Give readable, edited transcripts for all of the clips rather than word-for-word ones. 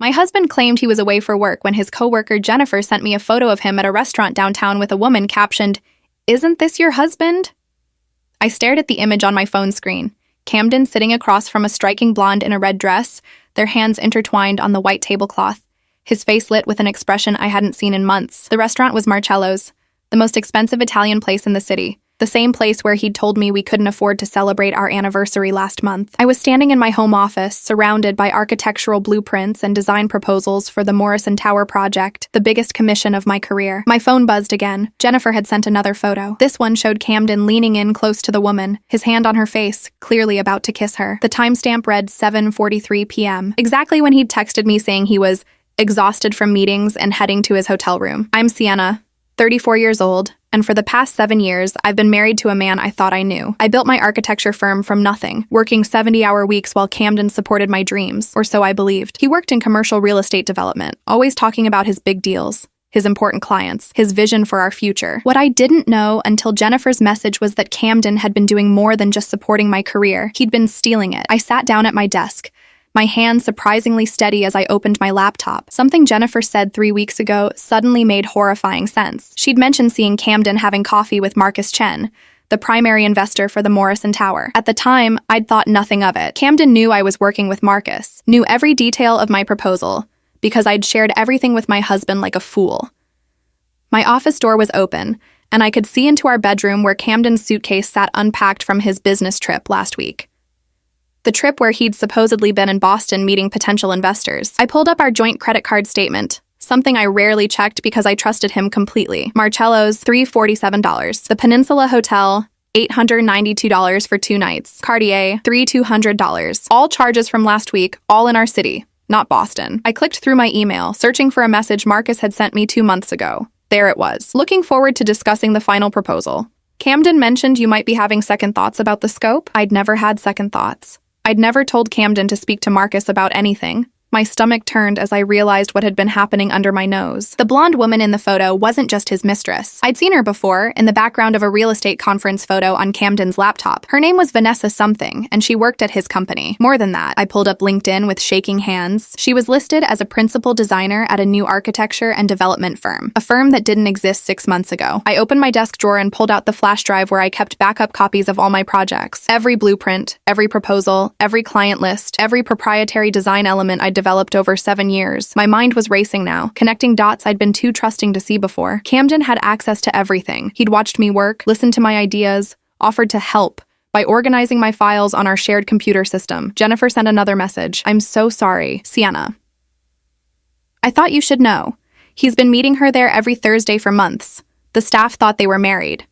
My husband claimed he was away for work when his coworker Jennifer sent me a photo of him at a restaurant downtown with a woman captioned, "Isn't this your husband?" I stared at the image on my phone screen. Camden sitting across from a striking blonde in a red dress, their hands intertwined on the white tablecloth, his face lit with an expression I hadn't seen in months. The restaurant was Marcello's, the most expensive Italian place in the city. The same place where he'd told me we couldn't afford to celebrate our anniversary last month. I was standing in my home office, surrounded by architectural blueprints and design proposals for the Morrison Tower project, the biggest commission of my career. My phone buzzed again. Jennifer had sent another photo. This one showed Camden leaning in close to the woman, his hand on her face, clearly about to kiss her. The timestamp read 7:43 p.m., exactly when he'd texted me saying he was exhausted from meetings and heading to his hotel room. I'm Sienna, 34 years old, and for the past 7 years, I've been married to a man I thought I knew. I built my architecture firm from nothing, working 70-hour weeks while Camden supported my dreams, or so I believed. He worked in commercial real estate development, always talking about his big deals, his important clients, his vision for our future. What I didn't know until Jennifer's message was that Camden had been doing more than just supporting my career. He'd been stealing it. I sat down at my desk, my hand surprisingly steady as I opened my laptop. Something Jennifer said 3 weeks ago suddenly made horrifying sense. She'd mentioned seeing Camden having coffee with Marcus Chen, the primary investor for the Morrison Tower. At the time, I'd thought nothing of it. Camden knew I was working with Marcus, knew every detail of my proposal, because I'd shared everything with my husband like a fool. My office door was open, and I could see into our bedroom where Camden's suitcase sat unpacked from his business trip last week. The trip where he'd supposedly been in Boston meeting potential investors. I pulled up our joint credit card statement, something I rarely checked because I trusted him completely. Marcello's, $347. The Peninsula Hotel, $892 for 2 nights. Cartier, $3,200. All charges from last week, all in our city, not Boston. I clicked through my email, searching for a message Marcus had sent me 2 months ago. There it was. Looking forward to discussing the final proposal. Camden mentioned you might be having second thoughts about the scope. I'd never had second thoughts. I'd never told Camden to speak to Marcus about anything. My stomach turned as I realized what had been happening under my nose. The blonde woman in the photo wasn't just his mistress. I'd seen her before, in the background of a real estate conference photo on Camden's laptop. Her name was Vanessa something, and she worked at his company. More than that, I pulled up LinkedIn with shaking hands. She was listed as a principal designer at a new architecture and development firm, a firm that didn't exist 6 months ago. I opened my desk drawer and pulled out the flash drive where I kept backup copies of all my projects. Every blueprint, every proposal, every client list, every proprietary design element I developed over 7 years. My mind was racing now, connecting dots I'd been too trusting to see before. Camden had access to everything. He'd watched me work, listened to my ideas, offered to help by organizing my files on our shared computer system. Jennifer sent another message. I'm so sorry, Sienna. I thought you should know. He's been meeting her there every Thursday for months. The staff thought they were married.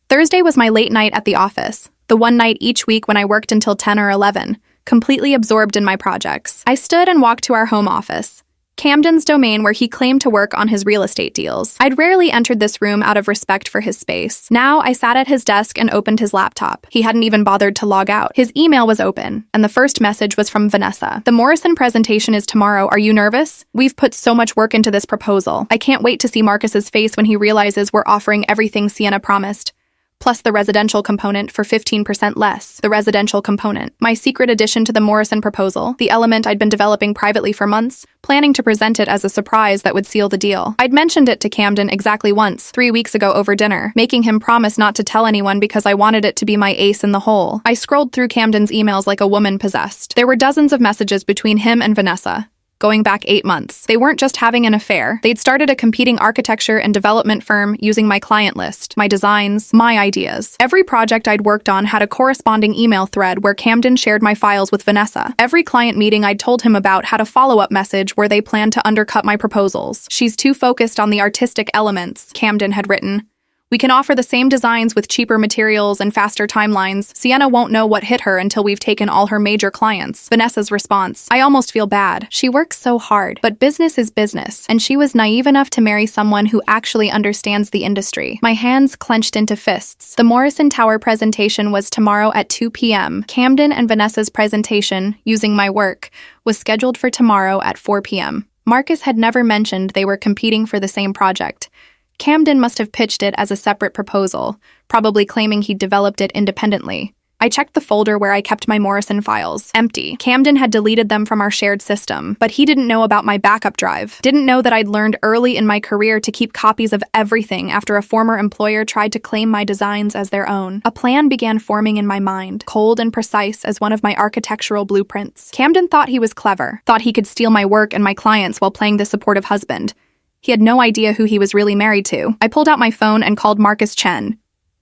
Thursday was my late night at the office, the one night each week when I worked until 10 or 11. Completely absorbed in my projects. I stood and walked to our home office, Camden's domain where he claimed to work on his real estate deals. I'd rarely entered this room out of respect for his space. Now I sat at his desk and opened his laptop. He hadn't even bothered to log out. His email was open, and the first message was from Vanessa. The Morrison presentation is tomorrow. Are you nervous? We've put so much work into this proposal. I can't wait to see Marcus's face when he realizes we're offering everything Sienna promised, plus the residential component for 15% less. The residential component, my secret addition to the Morrison proposal, the element I'd been developing privately for months, planning to present it as a surprise that would seal the deal. I'd mentioned it to Camden exactly once, 3 weeks ago over dinner, making him promise not to tell anyone because I wanted it to be my ace in the hole. I scrolled through Camden's emails like a woman possessed. There were dozens of messages between him and Vanessa, going back 8 months. They weren't just having an affair. They'd started a competing architecture and development firm using my client list, my designs, my ideas. Every project I'd worked on had a corresponding email thread where Camden shared my files with Vanessa. Every client meeting I'd told him about had a follow-up message where they planned to undercut my proposals. She's too focused on the artistic elements, Camden had written. We can offer the same designs with cheaper materials and faster timelines. Sienna won't know what hit her until we've taken all her major clients. Vanessa's response. I almost feel bad. She works so hard, but business is business, and she was naive enough to marry someone who actually understands the industry. My hands clenched into fists. The Morrison Tower presentation was tomorrow at 2 p.m. Camden and Vanessa's presentation, using my work, was scheduled for tomorrow at 4 p.m. Marcus had never mentioned they were competing for the same project. Camden must have pitched it as a separate proposal, probably claiming he'd developed it independently. I checked the folder where I kept my Morrison files. Empty. Camden had deleted them from our shared system, but he didn't know about my backup drive. Didn't know that I'd learned early in my career to keep copies of everything after a former employer tried to claim my designs as their own. A plan began forming in my mind, cold and precise as one of my architectural blueprints. Camden thought he was clever, thought he could steal my work and my clients while playing the supportive husband. He had no idea who he was really married to. I pulled out my phone and called Marcus Chen.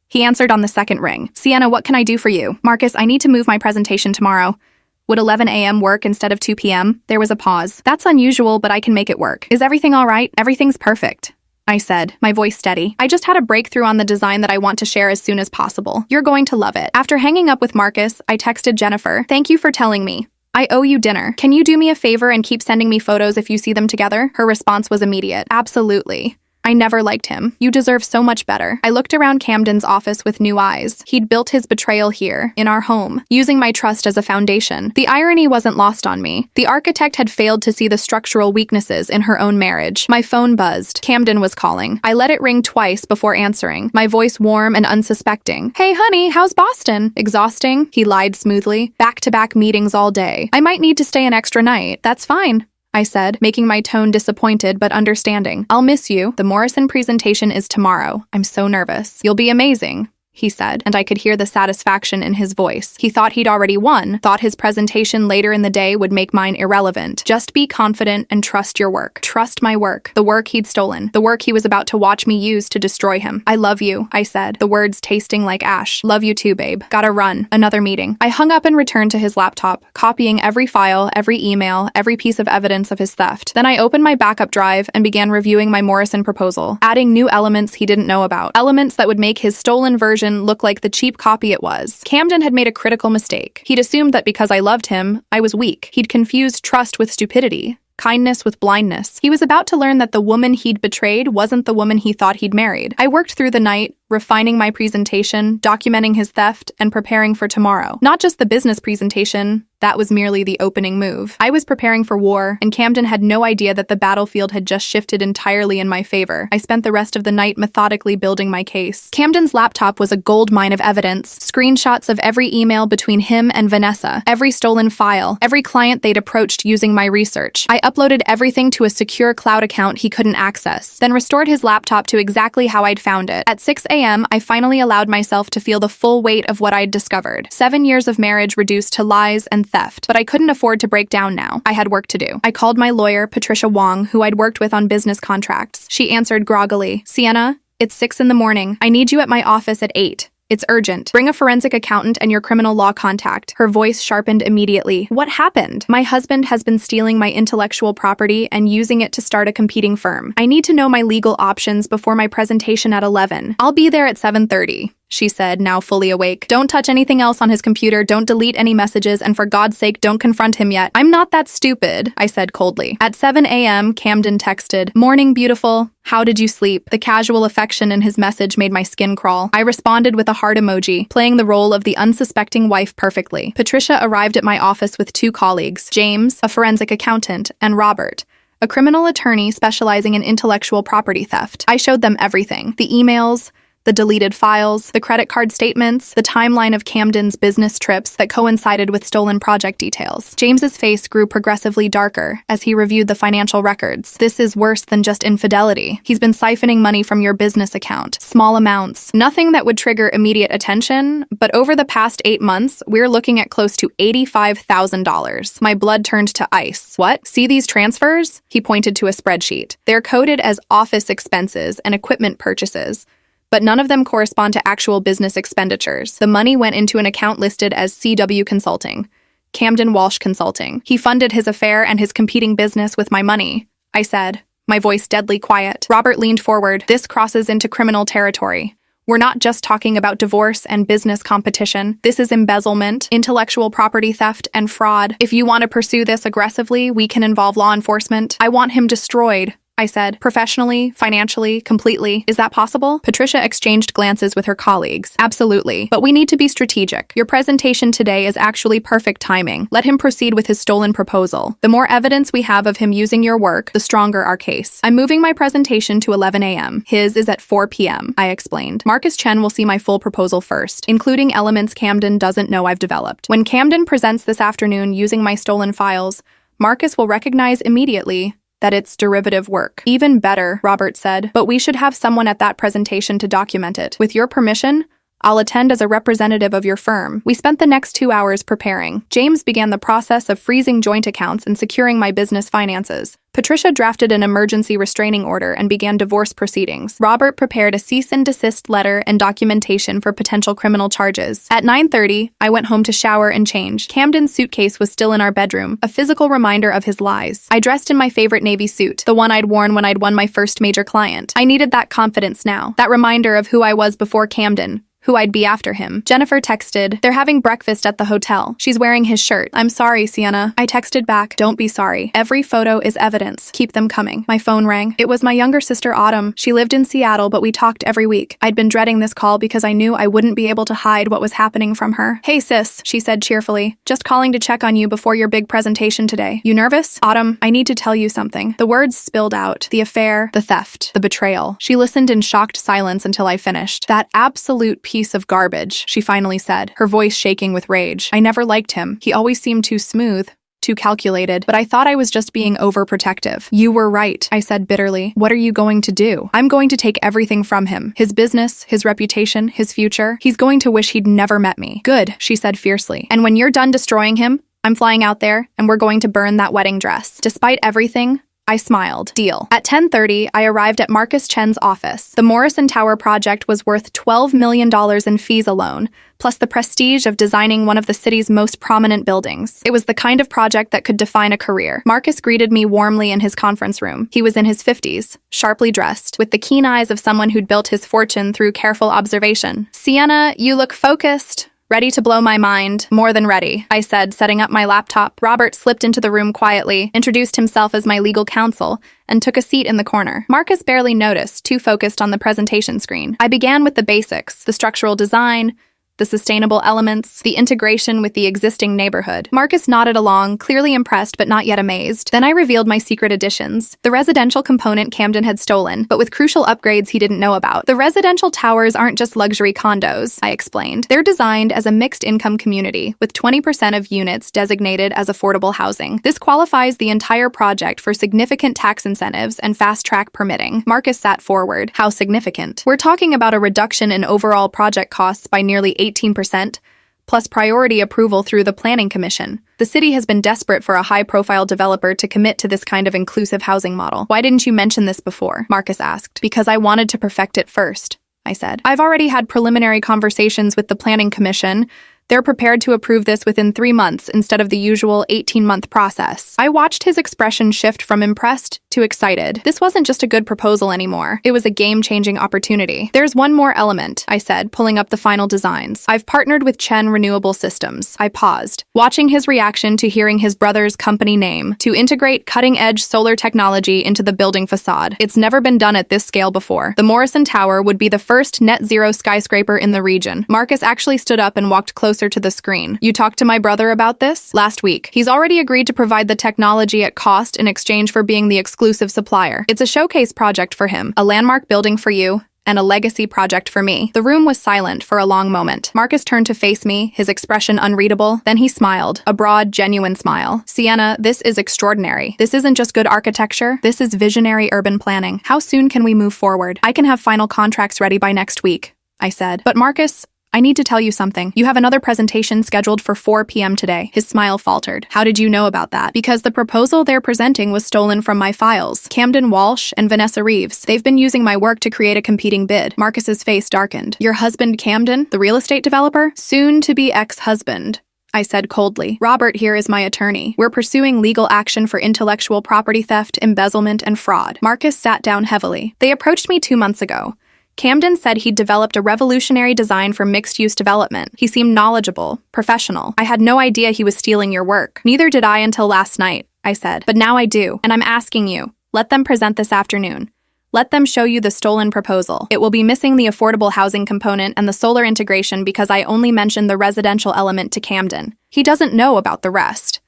He answered on the second ring. Sienna, what can I do for you? Marcus, I need to move my presentation tomorrow. Would 11 a.m. work instead of 2 p.m.? There was a pause. That's unusual, but I can make it work. Is everything all right? Everything's perfect, I said, my voice steady. I just had a breakthrough on the design that I want to share as soon as possible. You're going to love it. After hanging up with Marcus, I texted Jennifer. Thank you for telling me. I owe you dinner. Can you do me a favor and keep sending me photos if you see them together? Her response was immediate. Absolutely. I never liked him. You deserve so much better. I looked around Camden's office with new eyes. He'd built his betrayal here, in our home, using my trust as a foundation. The irony wasn't lost on me. The architect had failed to see the structural weaknesses in her own marriage. My phone buzzed. Camden was calling. I let it ring twice before answering, my voice warm and unsuspecting. Hey, honey, how's Boston? Exhausting? He lied smoothly. Back-to-back meetings all day. I might need to stay an extra night. That's fine, I said, making my tone disappointed but understanding. I'll miss you. The Morrison presentation is tomorrow. I'm so nervous. You'll be amazing, he said, and I could hear the satisfaction in his voice. He thought he'd already won, thought his presentation later in the day would make mine irrelevant. Just be confident and trust your work. Trust my work. The work he'd stolen. The work he was about to watch me use to destroy him. I love you, I said, the words tasting like ash. Love you too, babe. Gotta run. Another meeting. I hung up and returned to his laptop, copying every file, every email, every piece of evidence of his theft. Then I opened my backup drive and began reviewing my Morrison proposal, adding new elements he didn't know about. Elements that would make his stolen version look like the cheap copy it was. Camden had made a critical mistake. He'd assumed that because I loved him, I was weak. He'd confused trust with stupidity, kindness with blindness. He was about to learn that the woman he'd betrayed wasn't the woman he thought he'd married. I worked through the night, refining my presentation, documenting his theft, and preparing for tomorrow. Not just the business presentation, that was merely the opening move. I was preparing for war, and Camden had no idea that the battlefield had just shifted entirely in my favor. I spent the rest of the night methodically building my case. Camden's laptop was a goldmine of evidence, screenshots of every email between him and Vanessa, every stolen file, every client they'd approached using my research. I uploaded everything to a secure cloud account he couldn't access, then restored his laptop to exactly how I'd found it. At 6 a.m., I finally allowed myself to feel the full weight of what I'd discovered. 7 years of marriage reduced to lies and theft, but I couldn't afford to break down now. I had work to do. I called my lawyer, Patricia Wong, who I'd worked with on business contracts. She answered groggily, Sienna, it's 6 in the morning. I need you at my office at 8. It's urgent. Bring a forensic accountant and your criminal law contact. Her voice sharpened immediately. What happened? My husband has been stealing my intellectual property and using it to start a competing firm. I need to know my legal options before my presentation at 11. I'll be there at 7:30. She said, now fully awake. Don't touch anything else on his computer, don't delete any messages, and for God's sake, don't confront him yet. I'm not that stupid, I said coldly. At 7 a.m., Camden texted, Morning, beautiful. How did you sleep? The casual affection in his message made my skin crawl. I responded with a heart emoji, playing the role of the unsuspecting wife perfectly. Patricia arrived at my office with 2 colleagues, James, a forensic accountant, and Robert, a criminal attorney specializing in intellectual property theft. I showed them everything, the emails, the deleted files, the credit card statements, the timeline of Camden's business trips that coincided with stolen project details. James's face grew progressively darker as he reviewed the financial records. This is worse than just infidelity. He's been siphoning money from your business account. Small amounts. Nothing that would trigger immediate attention, but over the past 8 months, we're looking at close to $85,000. My blood turned to ice. What? See these transfers? He pointed to a spreadsheet. They're coded as office expenses and equipment purchases, but none of them correspond to actual business expenditures. The money went into an account listed as CW Consulting, Camden Walsh Consulting. He funded his affair and his competing business with my money, I said, my voice deadly quiet. Robert leaned forward. This crosses into criminal territory. We're not just talking about divorce and business competition. This is embezzlement, intellectual property theft, and fraud. If you want to pursue this aggressively, we can involve law enforcement. I want him destroyed. I said. Professionally, financially, completely. Is that possible? Patricia exchanged glances with her colleagues. Absolutely. But we need to be strategic. Your presentation today is actually perfect timing. Let him proceed with his stolen proposal. The more evidence we have of him using your work, the stronger our case. I'm moving my presentation to 11 a.m. His is at 4 p.m., I explained. Marcus Chen will see my full proposal first, including elements Camden doesn't know I've developed. When Camden presents this afternoon using my stolen files, Marcus will recognize immediately that it's derivative work. Even better, Robert said, but we should have someone at that presentation to document it. With your permission, I'll attend as a representative of your firm. We spent the next 2 hours preparing. James began the process of freezing joint accounts and securing my business finances. Patricia drafted an emergency restraining order and began divorce proceedings. Robert prepared a cease and desist letter and documentation for potential criminal charges. At 9:30, I went home to shower and change. Camden's suitcase was still in our bedroom, a physical reminder of his lies. I dressed in my favorite navy suit, the one I'd worn when I'd won my first major client. I needed that confidence now, that reminder of who I was before Camden, who I'd be after him. Jennifer texted, "They're having breakfast at the hotel. She's wearing his shirt." "I'm sorry, Sienna." I texted back, "Don't be sorry. Every photo is evidence. Keep them coming." My phone rang. It was my younger sister, Autumn. She lived in Seattle, but we talked every week. I'd been dreading this call because I knew I wouldn't be able to hide what was happening from her. "Hey, sis," she said cheerfully. "Just calling to check on you before your big presentation today. You nervous?" "Autumn, I need to tell you something." The words spilled out. The affair, the theft, the betrayal. She listened in shocked silence until I finished. "That absolute piece of garbage," she finally said, her voice shaking with rage. "I never liked him. He always seemed too smooth, too calculated, but I thought I was just being overprotective." "You were right," I said bitterly. "What are you going to do?" "I'm going to take everything from him. His business, his reputation, his future. He's going to wish he'd never met me." "Good," she said fiercely. "And when you're done destroying him, I'm flying out there, and we're going to burn that wedding dress." Despite everything, I smiled. Deal. At 10:30, I arrived at Marcus Chen's office. The Morrison Tower project was worth $12 million in fees alone, plus the prestige of designing one of the city's most prominent buildings. It was the kind of project that could define a career. Marcus greeted me warmly in his conference room. He was in his 50s, sharply dressed, with the keen eyes of someone who'd built his fortune through careful observation. "Sienna, you look focused. Ready to blow my mind." "More than ready," I said, setting up my laptop. Robert slipped into the room quietly, introduced himself as my legal counsel, and took a seat in the corner. Marcus barely noticed, too focused on the presentation screen. I began with the basics, the structural design, the sustainable elements, the integration with the existing neighborhood. Marcus nodded along, clearly impressed but not yet amazed. Then I revealed my secret additions. The residential component Camden had stolen, but with crucial upgrades he didn't know about. The residential towers aren't just luxury condos, I explained. They're designed as a mixed-income community, with 20% of units designated as affordable housing. This qualifies the entire project for significant tax incentives and fast-track permitting. Marcus sat forward. How significant? We're talking about a reduction in overall project costs by nearly 18%, plus priority approval through the Planning Commission. The city has been desperate for a high-profile developer to commit to this kind of inclusive housing model. "Why didn't you mention this before?" Marcus asked. "Because I wanted to perfect it first," I said. "I've already had preliminary conversations with the Planning Commission. They're prepared to approve this within 3 months instead of the usual 18-month process." I watched his expression shift from impressed to excited. This wasn't just a good proposal anymore. It was a game-changing opportunity. "There's one more element," I said, pulling up the final designs. "I've partnered with Chen Renewable Systems." I paused, watching his reaction to hearing his brother's company name, to integrate cutting-edge solar technology into the building facade. It's never been done at this scale before. The Morrison Tower would be the first net-zero skyscraper in the region. Marcus actually stood up and walked closer to the screen. "You talked to my brother about this?" "Last week. He's already agreed to provide the technology at cost in exchange for being the exclusive supplier. It's a showcase project for him, a landmark building for you, and a legacy project for me." The room was silent for a long moment. Marcus turned to face me, his expression unreadable. Then he smiled, a broad, genuine smile. "Sienna, this is extraordinary. This isn't just good architecture. This is visionary urban planning. How soon can we move forward?" "I can have final contracts ready by next week," I said. "But Marcus, I need to tell you something. You have another presentation scheduled for 4 p.m. today." His smile faltered. "How did you know about that?" "Because the proposal they're presenting was stolen from my files. Camden Walsh and Vanessa Reeves. They've been using my work to create a competing bid." Marcus's face darkened. "Your husband Camden, the real estate developer?" "Soon-to-be ex-husband," I said coldly. "Robert here is my attorney. We're pursuing legal action for intellectual property theft, embezzlement, and fraud." Marcus sat down heavily. "They approached me 2 months ago. Camden said he'd developed a revolutionary design for mixed-use development. He seemed knowledgeable, professional. I had no idea he was stealing your work." "Neither did I until last night," I said. "But now I do, and I'm asking you, Let them present this afternoon. Let them show you the stolen proposal. It will be missing the affordable housing component and the solar integration because I only mentioned the residential element to Camden. He doesn't know about the rest.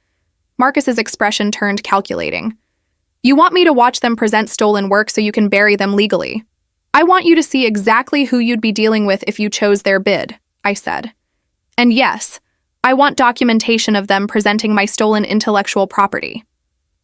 Marcus's expression turned calculating. You want me to watch them present stolen work so you can bury them legally. I want you to see exactly who you'd be dealing with if you chose their bid, I said. And yes, I want documentation of them presenting my stolen intellectual property.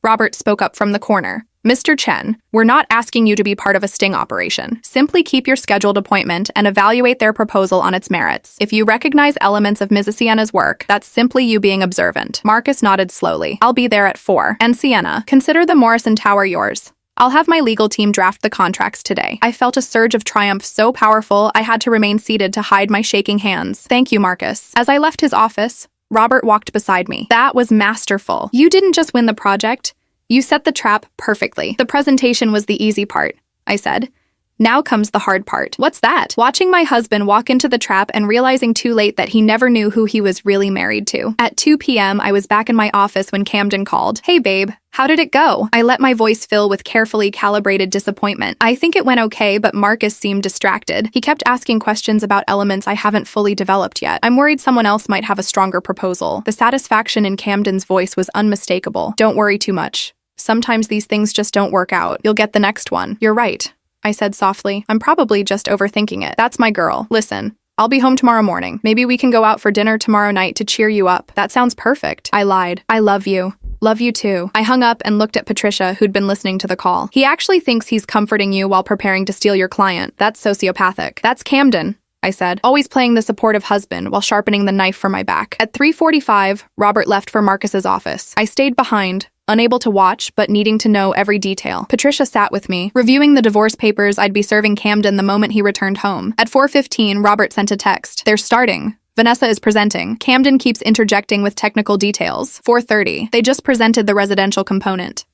Robert spoke up from the corner. Mr. Chen, we're not asking you to be part of a sting operation. Simply keep your scheduled appointment and evaluate their proposal on its merits. If you recognize elements of Ms. Sienna's work, that's simply you being observant. Marcus nodded slowly. I'll be there at 4. And Sienna, consider the Morrison Tower yours. I'll have my legal team draft the contracts today. I felt a surge of triumph so powerful I had to remain seated to hide my shaking hands. Thank you, Marcus. As I left his office, Robert walked beside me. That was masterful. You didn't just win the project. You set the trap perfectly. The presentation was the easy part, I said. Now comes the hard part. What's that? Watching my husband walk into the trap and realizing too late that he never knew who he was really married to. At 2 p.m., I was back in my office when Camden called. Hey, babe. How did it go? I let my voice fill with carefully calibrated disappointment. I think it went okay, but Marcus seemed distracted. He kept asking questions about elements I haven't fully developed yet. I'm worried someone else might have a stronger proposal. The satisfaction in Camden's voice was unmistakable. Don't worry too much. Sometimes these things just don't work out. You'll get the next one. You're right, I said softly. I'm probably just overthinking it. That's my girl. Listen, I'll be home tomorrow morning. Maybe we can go out for dinner tomorrow night to cheer you up. That sounds perfect. I lied. I love you. Love you too. I hung up and looked at Patricia, who'd been listening to the call. He actually thinks he's comforting you while preparing to steal your client. That's sociopathic. That's Camden, I said, always playing the supportive husband while sharpening the knife for my back. At 3:45, Robert left for Marcus's office. I stayed behind, unable to watch, but needing to know every detail. Patricia sat with me, reviewing the divorce papers I'd be serving Camden the moment he returned home. At 4:15, Robert sent a text. They're starting. Vanessa is presenting. Camden keeps interjecting with technical details. 4:30. They just presented the residential component.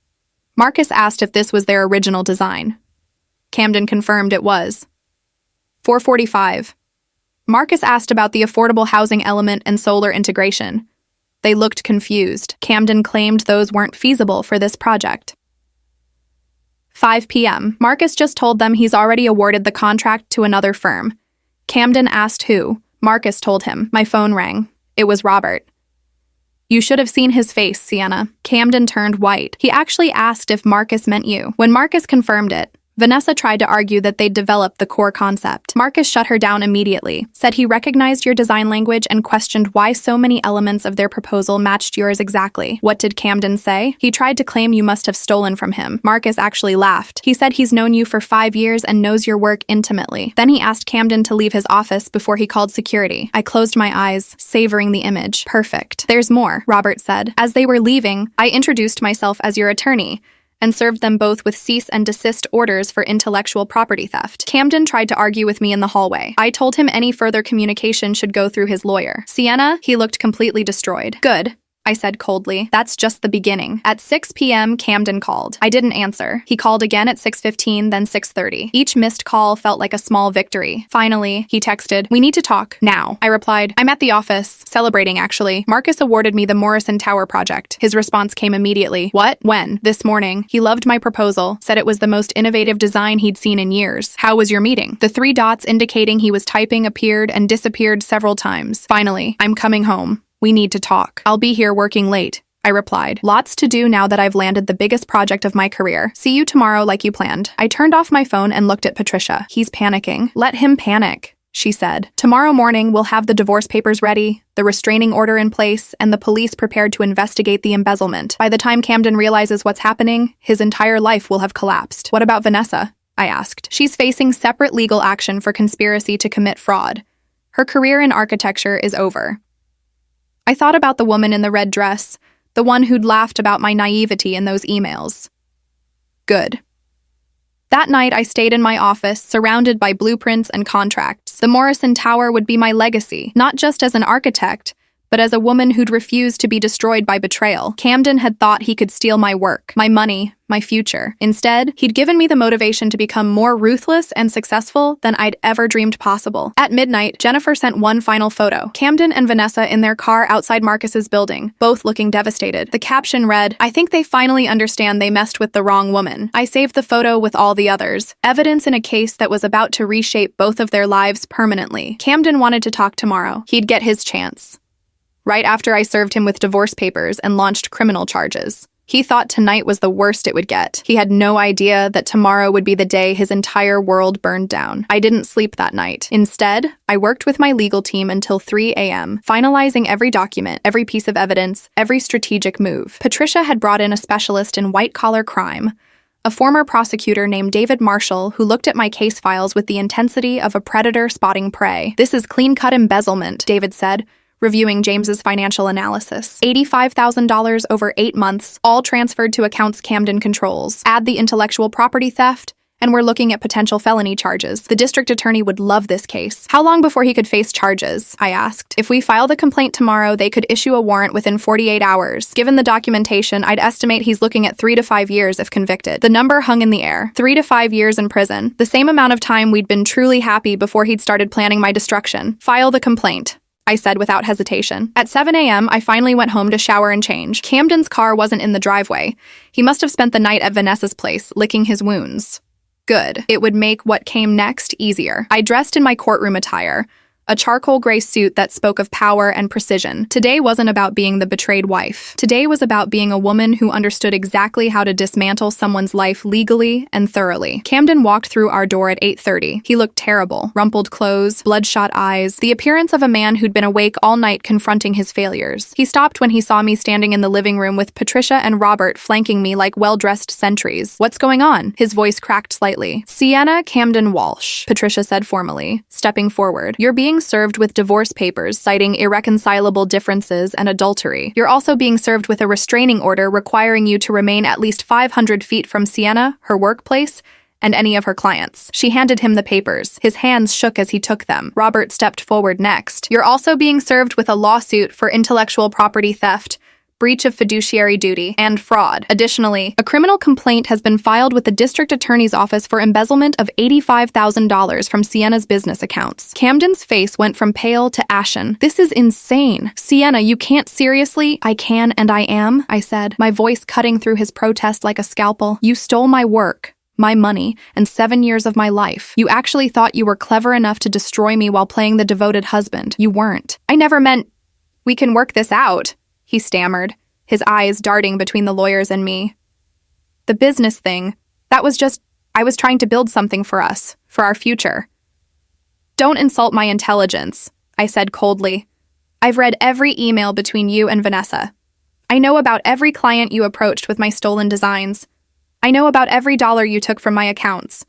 Marcus asked if this was their original design. Camden confirmed it was. 4:45. Marcus asked about the affordable housing element and solar integration. They looked confused. Camden claimed those weren't feasible for this project. 5 p.m. Marcus just told them he's already awarded the contract to another firm. Camden asked who. Marcus told him. My phone rang. It was Robert. You should have seen his face, Sienna. Camden turned white. He actually asked if Marcus meant you. When Marcus confirmed it, Vanessa tried to argue that they'd developed the core concept. Marcus shut her down immediately, said he recognized your design language and questioned why so many elements of their proposal matched yours exactly. What did Camden say? He tried to claim you must have stolen from him. Marcus actually laughed. He said he's known you for 5 years and knows your work intimately. Then he asked Camden to leave his office before he called security. I closed my eyes, savoring the image. Perfect. There's more, Robert said. As they were leaving, I introduced myself as your attorney and served them both with cease and desist orders for intellectual property theft. Camden tried to argue with me in the hallway. I told him any further communication should go through his lawyer. Sienna, he looked completely destroyed. Good, I said coldly. That's just the beginning. At 6 p.m., Camden called. I didn't answer. He called again at 6:15, then 6:30. Each missed call felt like a small victory. Finally, he texted, "We need to talk, now." I replied, "I'm at the office, celebrating actually. Marcus awarded me the Morrison Tower project." His response came immediately. What? When? This morning. He loved my proposal, said it was the most innovative design he'd seen in years. How was your meeting? The 3 dots indicating he was typing appeared and disappeared several times. Finally, I'm coming home. We need to talk. I'll be here working late, I replied. Lots to do now that I've landed the biggest project of my career. See you tomorrow like you planned. I turned off my phone and looked at Patricia. He's panicking. Let him panic, she said. Tomorrow morning, we'll have the divorce papers ready, the restraining order in place, and the police prepared to investigate the embezzlement. By the time Camden realizes what's happening, his entire life will have collapsed. What about Vanessa? I asked. She's facing separate legal action for conspiracy to commit fraud. Her career in architecture is over. I thought about the woman in the red dress, the one who'd laughed about my naivety in those emails. Good. That night, I stayed in my office, surrounded by blueprints and contracts. The Morrison Tower would be my legacy, not just as an architect, but as a woman who'd refused to be destroyed by betrayal. Camden had thought he could steal my work, my money, my future. Instead, he'd given me the motivation to become more ruthless and successful than I'd ever dreamed possible. At midnight, Jennifer sent one final photo. Camden and Vanessa in their car outside Marcus's building, both looking devastated. The caption read, "I think they finally understand they messed with the wrong woman." I saved the photo with all the others. Evidence in a case that was about to reshape both of their lives permanently. Camden wanted to talk tomorrow. He'd get his chance. Right after I served him with divorce papers and launched criminal charges. He thought tonight was the worst it would get. He had no idea that tomorrow would be the day his entire world burned down. I didn't sleep that night. Instead, I worked with my legal team until 3 a.m., finalizing every document, every piece of evidence, every strategic move. Patricia had brought in a specialist in white-collar crime, a former prosecutor named David Marshall who looked at my case files with the intensity of a predator spotting prey. "This is clean-cut embezzlement," David said, reviewing James's financial analysis. $85,000 over 8 months, all transferred to accounts Camden controls. Add the intellectual property theft, and we're looking at potential felony charges. The district attorney would love this case. How long before he could face charges? I asked. If we file the complaint tomorrow, they could issue a warrant within 48 hours. Given the documentation, I'd estimate he's looking at 3 to 5 years if convicted. The number hung in the air. 3 to 5 years in prison. The same amount of time we'd been truly happy before he'd started planning my destruction. File the complaint, I said without hesitation. At 7 a.m., I finally went home to shower and change. Camden's car wasn't in the driveway. He must have spent the night at Vanessa's place, licking his wounds. Good. It would make what came next easier. I dressed in my courtroom attire, a charcoal gray suit that spoke of power and precision. Today wasn't about being the betrayed wife. Today was about being a woman who understood exactly how to dismantle someone's life legally and thoroughly. Camden walked through our door at 8:30. He looked terrible. Rumpled clothes, bloodshot eyes, the appearance of a man who'd been awake all night confronting his failures. He stopped when he saw me standing in the living room with Patricia and Robert flanking me like well-dressed sentries. "What's going on?" His voice cracked slightly. "Sienna Camden Walsh," Patricia said formally, stepping forward. "You're being served with divorce papers citing irreconcilable differences and adultery. You're also being served with a restraining order requiring you to remain at least 500 feet from Sienna, her workplace, and any of her clients." She handed him the papers. His hands shook as he took them. Robert stepped forward next. "You're also being served with a lawsuit for intellectual property theft, breach of fiduciary duty, and fraud. Additionally, a criminal complaint has been filed with the district attorney's office for embezzlement of $85,000 from Sienna's business accounts." Camden's face went from pale to ashen. "This is insane. Sienna, you can't seriously—" "I can and I am," I said, my voice cutting through his protest like a scalpel. "You stole my work, my money, and 7 years of my life. You actually thought you were clever enough to destroy me while playing the devoted husband. You weren't. I never meant—" "We can work this out," he stammered, his eyes darting between the lawyers and me. "The business thing, that was just— I was trying to build something for us, for our future." "Don't insult my intelligence," I said coldly. "I've read every email between you and Vanessa. I know about every client you approached with my stolen designs. I know about every dollar you took from my accounts.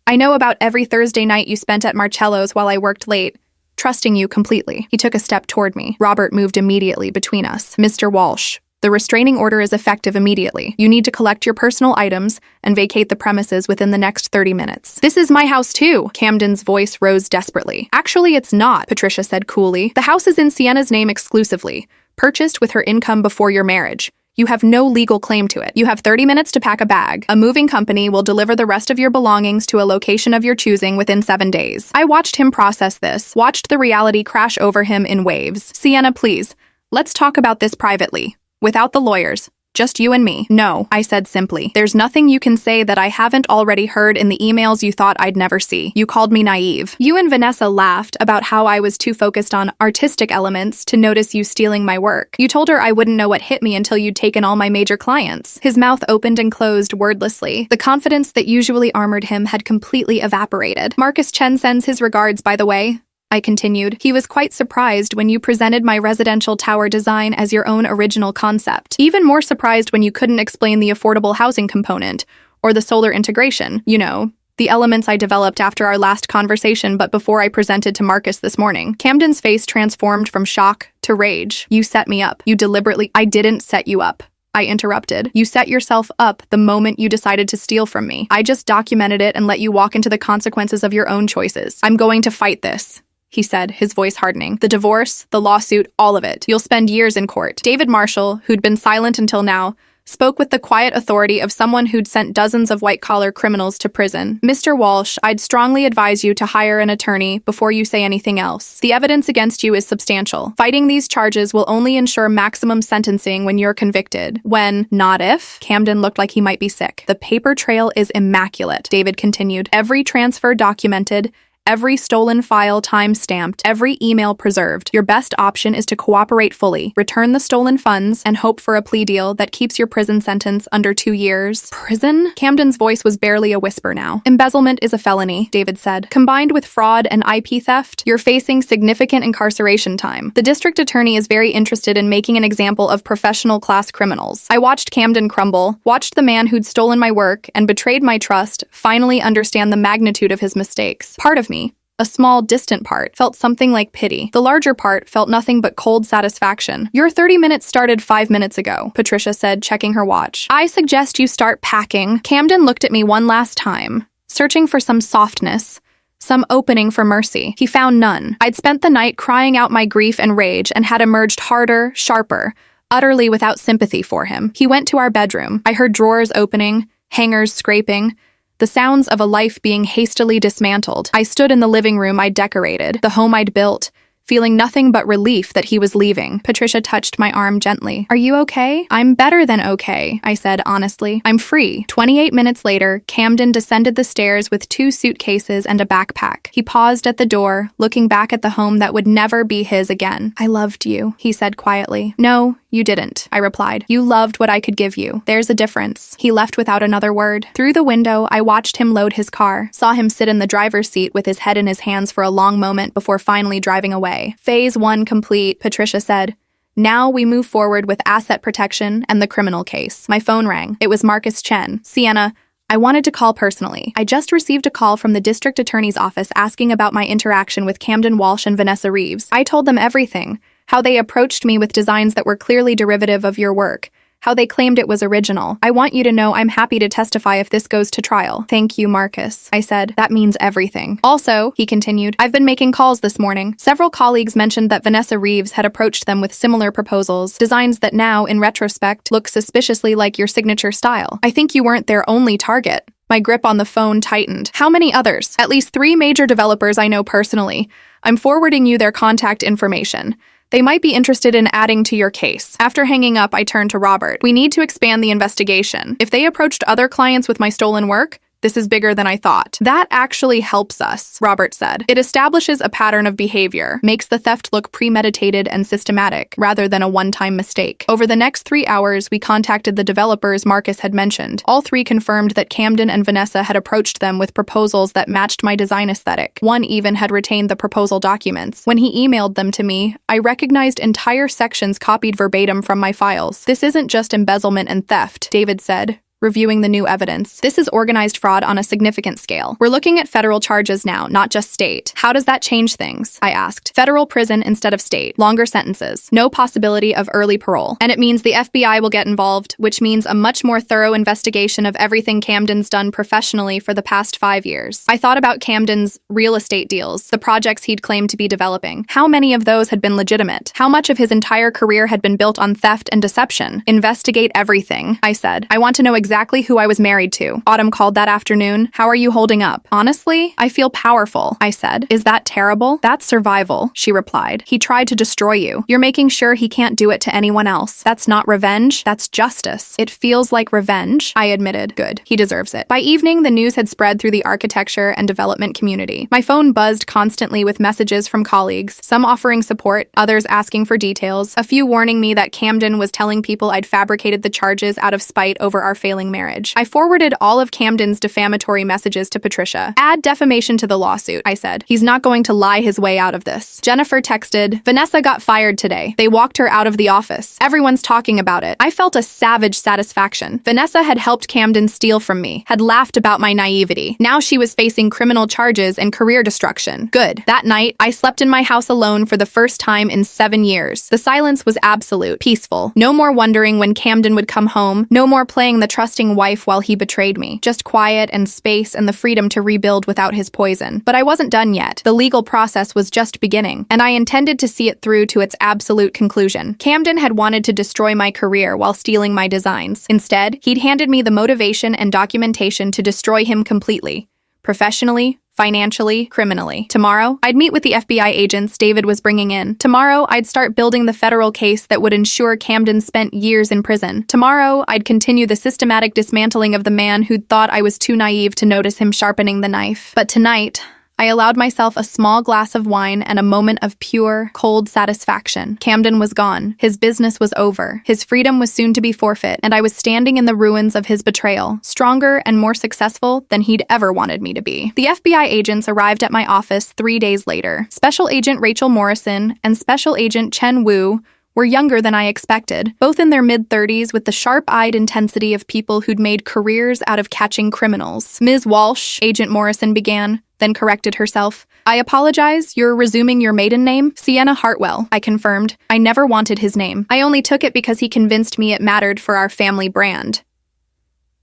I know about every Thursday night you spent at Marcello's while I worked late, trusting you completely." He took a step toward me. Robert moved immediately between us. "Mr. Walsh, the restraining order is effective immediately. You need to collect your personal items and vacate the premises within the next 30 minutes. "This is my house too." Camden's voice rose desperately. "Actually, it's not," Patricia said coolly. "The house is in Sienna's name exclusively, purchased with her income before your marriage. You have no legal claim to it. You have 30 minutes to pack a bag. A moving company will deliver the rest of your belongings to a location of your choosing within 7 days." I watched him process this, watched the reality crash over him in waves. "Sienna, please, let's talk about this privately, without the lawyers. Just you and me." "No," I said simply. "There's nothing you can say that I haven't already heard in the emails you thought I'd never see. You called me naive. You and Vanessa laughed about how I was too focused on artistic elements to notice you stealing my work. You told her I wouldn't know what hit me until you'd taken all my major clients." His mouth opened and closed wordlessly. The confidence that usually armored him had completely evaporated. "Marcus Chen sends his regards, by the way," I continued. "He was quite surprised when you presented my residential tower design as your own original concept. Even more surprised when you couldn't explain the affordable housing component, or the solar integration, you know, the elements I developed after our last conversation but before I presented to Marcus this morning." Camden's face transformed from shock to rage. "You set me up. You deliberately—" "I didn't set you up," I interrupted. "You set yourself up the moment you decided to steal from me. I just documented it and let you walk into the consequences of your own choices. I'm going to fight this." he said, his voice hardening. The divorce, the lawsuit, all of it. You'll spend years in court. David Marshall, who'd been silent until now, spoke with the quiet authority of someone who'd sent dozens of white-collar criminals to prison. Mr. Walsh, I'd strongly advise you to hire an attorney before you say anything else. The evidence against you is substantial. Fighting these charges will only ensure maximum sentencing when you're convicted. When, not if, Camden looked like he might be sick. The paper trail is immaculate, David continued. Every transfer documented, every stolen file time-stamped, every email preserved. Your best option is to cooperate fully, return the stolen funds, and hope for a plea deal that keeps your prison sentence under 2 years. Prison? Camden's voice was barely a whisper now. Embezzlement is a felony, David said. Combined with fraud and IP theft, you're facing significant incarceration time. The district attorney is very interested in making an example of professional-class criminals. I watched Camden crumble, watched the man who'd stolen my work and betrayed my trust finally understand the magnitude of his mistakes. Part of me, a small, distant part, felt something like pity. The larger part felt nothing but cold satisfaction. Your 30 minutes started 5 minutes ago, Patricia said, checking her watch. I suggest you start packing. Camden looked at me one last time, searching for some softness, some opening for mercy. He found none. I'd spent the night crying out my grief and rage and had emerged harder, sharper, utterly without sympathy for him. He went to our bedroom. I heard drawers opening, hangers scraping, the sounds of a life being hastily dismantled. I stood in the living room I'd decorated, the home I'd built, feeling nothing but relief that he was leaving. Patricia touched my arm gently. Are you okay? I'm better than okay, I said honestly. I'm free. 28 minutes later, Camden descended the stairs with 2 suitcases and a backpack. He paused at the door, looking back at the home that would never be his again. I loved you, he said quietly. No, you didn't, I replied. You loved what I could give you. There's a difference. He left without another word. Through the window, I watched him load his car, saw him sit in the driver's seat with his head in his hands for a long moment before finally driving away. Phase 1 complete, Patricia said. Now we move forward with asset protection and the criminal case. My phone rang. It was Marcus Chen. Sienna, I wanted to call personally. I just received a call from the district attorney's office asking about my interaction with Camden Walsh and Vanessa Reeves. I told them everything. How they approached me with designs that were clearly derivative of your work. How they claimed it was original. I want you to know I'm happy to testify if this goes to trial. Thank you, Marcus, I said. That means everything. Also, he continued, I've been making calls this morning. Several colleagues mentioned that Vanessa Reeves had approached them with similar proposals, designs that now, in retrospect, look suspiciously like your signature style. I think you weren't their only target. My grip on the phone tightened. How many others? At least 3 major developers I know personally. I'm forwarding you their contact information. They might be interested in adding to your case. After hanging up, I turned to Robert. We need to expand the investigation. If they approached other clients with my stolen work, this is bigger than I thought. That actually helps us, Robert said. It establishes a pattern of behavior, makes the theft look premeditated and systematic, rather than a one-time mistake. Over the next 3 hours, we contacted the developers Marcus had mentioned. All 3 confirmed that Camden and Vanessa had approached them with proposals that matched my design aesthetic. One even had retained the proposal documents. When he emailed them to me, I recognized entire sections copied verbatim from my files. This isn't just embezzlement and theft, David said, reviewing the new evidence. This is organized fraud on a significant scale. We're looking at federal charges now, not just state. How does that change things? I asked. Federal prison instead of state. Longer sentences. No possibility of early parole. And it means the FBI will get involved, which means a much more thorough investigation of everything Camden's done professionally for the past 5 years. I thought about Camden's real estate deals, the projects he'd claimed to be developing. How many of those had been legitimate? How much of his entire career had been built on theft and deception? Investigate everything, I said. I want to know exactly who I was married to. Autumn called that afternoon. How are you holding up? Honestly, I feel powerful, I said. Is that terrible? That's survival, she replied. He tried to destroy you. You're making sure he can't do it to anyone else. That's not revenge. That's justice. It feels like revenge, I admitted. Good. He deserves it. By evening, the news had spread through the architecture and development community. My phone buzzed constantly with messages from colleagues, some offering support, others asking for details, a few warning me that Camden was telling people I'd fabricated the charges out of spite over our failing marriage. I forwarded all of Camden's defamatory messages to Patricia. Add defamation to the lawsuit, I said. He's not going to lie his way out of this. Jennifer texted, Vanessa got fired today. They walked her out of the office. Everyone's talking about it. I felt a savage satisfaction. Vanessa had helped Camden steal from me, had laughed about my naivety. Now she was facing criminal charges and career destruction. Good. That night, I slept in my house alone for the first time in 7 years. The silence was absolute, peaceful. No more wondering when Camden would come home. No more playing the trust trusting wife while he betrayed me. Just quiet and space and the freedom to rebuild without his poison. But I wasn't done yet. The legal process was just beginning, and I intended to see it through to its absolute conclusion. Camden had wanted to destroy my career while stealing my designs. Instead, he'd handed me the motivation and documentation to destroy him completely. Professionally, financially, criminally. Tomorrow, I'd meet with the FBI agents David was bringing in. Tomorrow, I'd start building the federal case that would ensure Camden spent years in prison. Tomorrow, I'd continue the systematic dismantling of the man who'd thought I was too naive to notice him sharpening the knife. But tonight, I allowed myself a small glass of wine and a moment of pure, cold satisfaction. Camden was gone. His business was over. His freedom was soon to be forfeit, and I was standing in the ruins of his betrayal, stronger and more successful than he'd ever wanted me to be. The FBI agents arrived at my office 3 days later. Special Agent Rachel Morrison and Special Agent Chen Wu were younger than I expected, both in their mid-30s with the sharp-eyed intensity of people who'd made careers out of catching criminals. Ms. Walsh, Agent Morrison began, then corrected herself. I apologize, you're resuming your maiden name? Sienna Hartwell, I confirmed. I never wanted his name. I only took it because he convinced me it mattered for our family brand.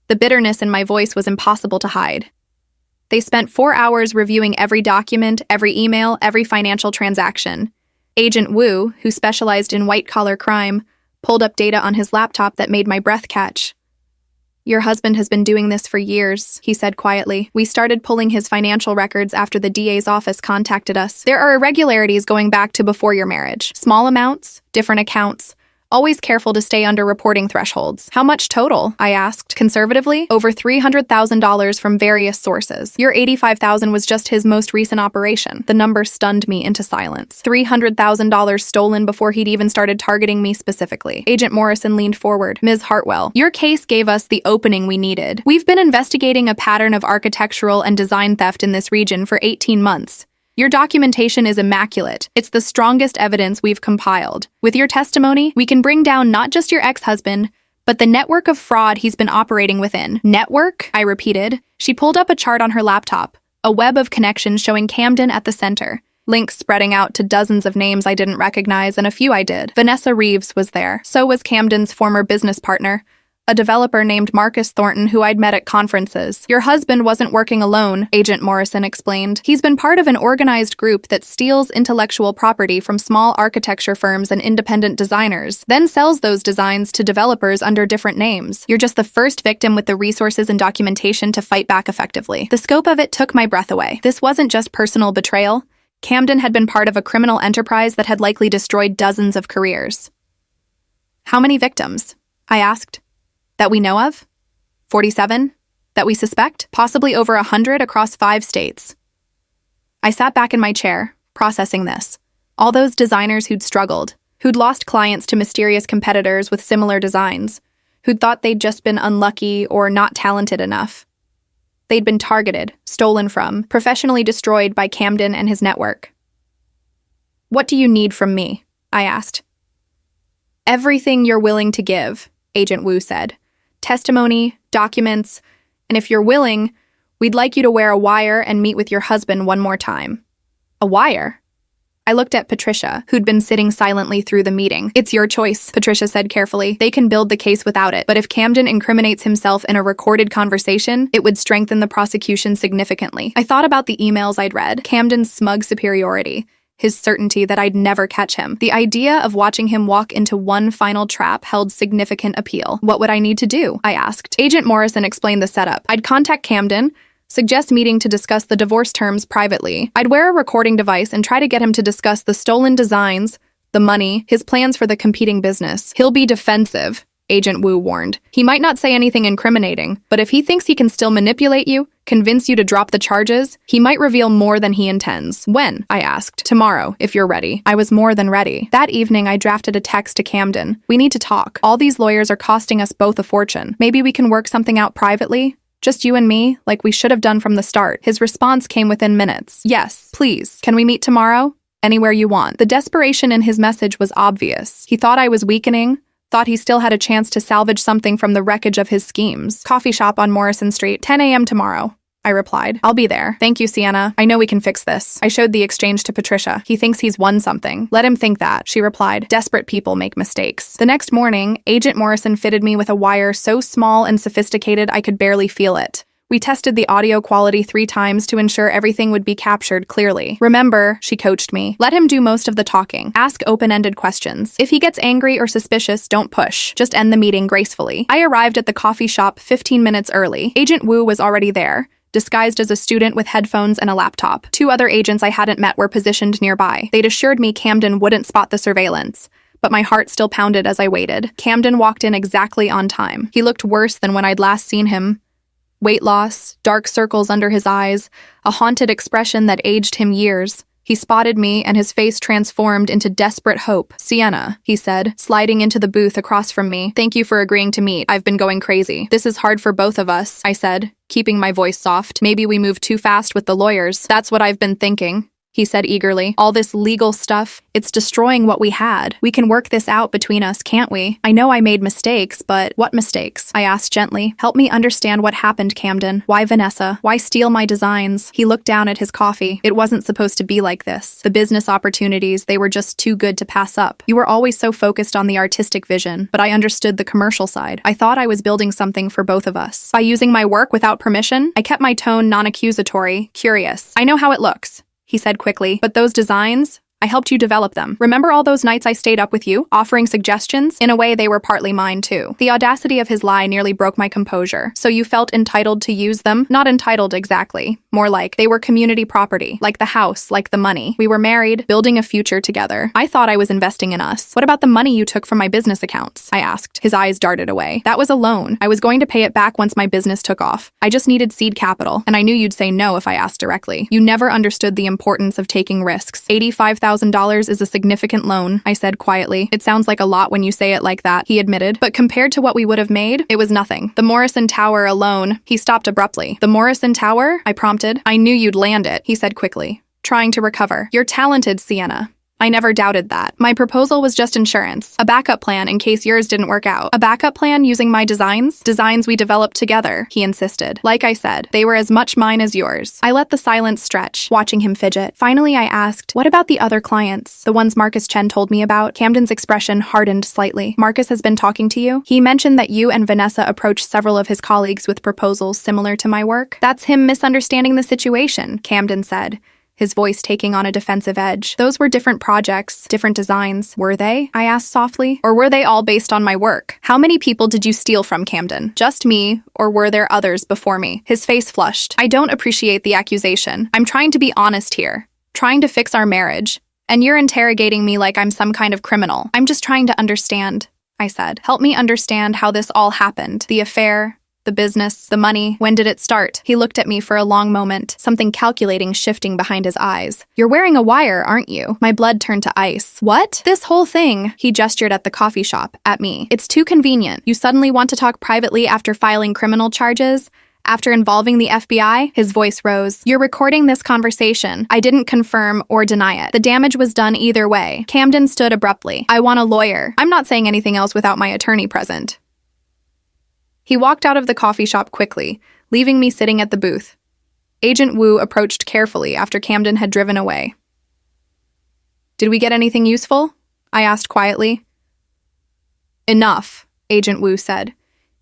The bitterness in my voice was impossible to hide. They spent 4 hours reviewing every document, every email, every financial transaction. Agent Wu, who specialized in white-collar crime, pulled up data on his laptop that made my breath catch. Your husband has been doing this for years, he said quietly. We started pulling his financial records after the DA's office contacted us. There are irregularities going back to before your marriage. Small amounts, different accounts. Always careful to stay under reporting thresholds. How much total? I asked. Conservatively, over $300,000 from various sources. Your $85,000 was just his most recent operation. The number stunned me into silence. $300,000 stolen before he'd even started targeting me specifically. Agent Morrison leaned forward. Ms. Hartwell, your case gave us the opening we needed. We've been investigating a pattern of architectural and design theft in this region for 18 months. Your documentation is immaculate. It's the strongest evidence we've compiled. With your testimony, we can bring down not just your ex-husband, but the network of fraud he's been operating within. Network? I repeated. She pulled up a chart on her laptop, a web of connections showing Camden at the center. Links spreading out to dozens of names I didn't recognize and a few I did. Vanessa Reeves was there. So was Camden's former business partner, a developer named Marcus Thornton who I'd met at conferences. Your husband wasn't working alone, Agent Morrison explained. He's been part of an organized group that steals intellectual property from small architecture firms and independent designers, then sells those designs to developers under different names. You're just the first victim with the resources and documentation to fight back effectively. The scope of it took my breath away. This wasn't just personal betrayal. Camden had been part of a criminal enterprise that had likely destroyed dozens of careers. How many victims? I asked. That we know of? 47? That we suspect? Possibly over 100 across 5 states. I sat back in my chair, processing this. All those designers who'd struggled, who'd lost clients to mysterious competitors with similar designs, who'd thought they'd just been unlucky or not talented enough. They'd been targeted, stolen from, professionally destroyed by Camden and his network. What do you need from me? I asked. Everything you're willing to give, Agent Wu said. Testimony, documents, and if you're willing, we'd like you to wear a wire and meet with your husband one more time. A wire? I looked at Patricia, who'd been sitting silently through the meeting. It's your choice, Patricia said carefully. They can build the case without it, but if Camden incriminates himself in a recorded conversation, it would strengthen the prosecution significantly. I thought about the emails I'd read, Camden's smug superiority, his certainty that I'd never catch him. The idea of watching him walk into one final trap held significant appeal. What would I need to do? I asked. Agent Morrison explained the setup. I'd contact Camden, suggest meeting to discuss the divorce terms privately. I'd wear a recording device and try to get him to discuss the stolen designs, the money, his plans for the competing business. He'll be defensive, Agent Wu warned. He might not say anything incriminating, but if he thinks he can still manipulate you, convince you to drop the charges, he might reveal more than he intends. When? I asked. Tomorrow, if you're ready. I was more than ready. That evening, I drafted a text to Camden. We need to talk. All these lawyers are costing us both a fortune. Maybe we can work something out privately? Just you and me, like we should have done from the start. His response came within minutes. Yes, please. Can we meet tomorrow? Anywhere you want. The desperation in his message was obvious. He thought I was weakening, thought he still had a chance to salvage something from the wreckage of his schemes. Coffee shop on Morrison Street, 10 a.m. tomorrow. I replied. I'll be there. Thank you, Sienna. I know we can fix this. I showed the exchange to Patricia. He thinks he's won something. Let him think that, she replied. Desperate people make mistakes. The next morning, Agent Morrison fitted me with a wire so small and sophisticated I could barely feel it. We tested the audio quality 3 times to ensure everything would be captured clearly. Remember, she coached me, let him do most of the talking. Ask open-ended questions. If he gets angry or suspicious, don't push. Just end the meeting gracefully. I arrived at the coffee shop 15 minutes early. Agent Wu was already there, disguised as a student with headphones and a laptop. 2 other agents I hadn't met were positioned nearby. They'd assured me Camden wouldn't spot the surveillance, but my heart still pounded as I waited. Camden walked in exactly on time. He looked worse than when I'd last seen him. Weight loss, dark circles under his eyes, a haunted expression that aged him years. He spotted me and his face transformed into desperate hope. Sienna, he said, sliding into the booth across from me. Thank you for agreeing to meet. I've been going crazy. This is hard for both of us, I said, keeping my voice soft. Maybe we moved too fast with the lawyers. That's what I've been thinking, he said eagerly. All this legal stuff, it's destroying what we had. We can work this out between us, can't we? I know I made mistakes, but what mistakes? I asked gently. Help me understand what happened, Camden. Why Vanessa? Why steal my designs? He looked down at his coffee. It wasn't supposed to be like this. The business opportunities, they were just too good to pass up. You were always so focused on the artistic vision, but I understood the commercial side. I thought I was building something for both of us. By using my work without permission, I kept my tone non-accusatory, curious. I know how it looks, he said quickly, but those designs, I helped you develop them. Remember all those nights I stayed up with you, offering suggestions? In a way, they were partly mine too. The audacity of his lie nearly broke my composure. So you felt entitled to use them? Not entitled exactly. More like they were community property, like the house, like the money. We were married, building a future together. I thought I was investing in us. What about the money you took from my business accounts? I asked. His eyes darted away. That was a loan. I was going to pay it back once my business took off. I just needed seed capital, and I knew you'd say no if I asked directly. You never understood the importance of taking risks. $85,000 is a significant loan, I said quietly. It sounds like a lot when you say it like that, he admitted, but compared to what we would have made, it was nothing. The Morrison Tower alone, he stopped abruptly. The Morrison Tower? I prompted. I knew you'd land it, he said quickly, trying to recover. You're talented, Sienna. I never doubted that. My proposal was just insurance, a backup plan in case yours didn't work out. A backup plan using my designs? Designs we developed together, he insisted. Like I said, they were as much mine as yours. I let the silence stretch, watching him fidget. Finally, I asked, what about the other clients? The ones Marcus Chen told me about? Camden's expression hardened slightly. Marcus has been talking to you? He mentioned that you and Vanessa approached several of his colleagues with proposals similar to my work. That's him misunderstanding the situation, Camden said, his voice taking on a defensive edge. Those were different projects, different designs. Were they? I asked softly. Or were they all based on my work? How many people did you steal from, Camden? Just me, or were there others before me? His face flushed. I don't appreciate the accusation. I'm trying to be honest here, trying to fix our marriage. And you're interrogating me like I'm some kind of criminal. I'm just trying to understand, I said. Help me understand how this all happened. The affair, the business, the money. When did it start? He looked at me for a long moment, something calculating shifting behind his eyes. You're wearing a wire, aren't you? My blood turned to ice. What? This whole thing. He gestured at the coffee shop, at me. It's too convenient. You suddenly want to talk privately after filing criminal charges? After involving the FBI? His voice rose. You're recording this conversation. I didn't confirm or deny it. The damage was done either way. Camden stood abruptly. I want a lawyer. I'm not saying anything else without my attorney present. He walked out of the coffee shop quickly, leaving me sitting at the booth. Agent Wu approached carefully after Camden had driven away. Did we get anything useful? I asked quietly. Enough, Agent Wu said.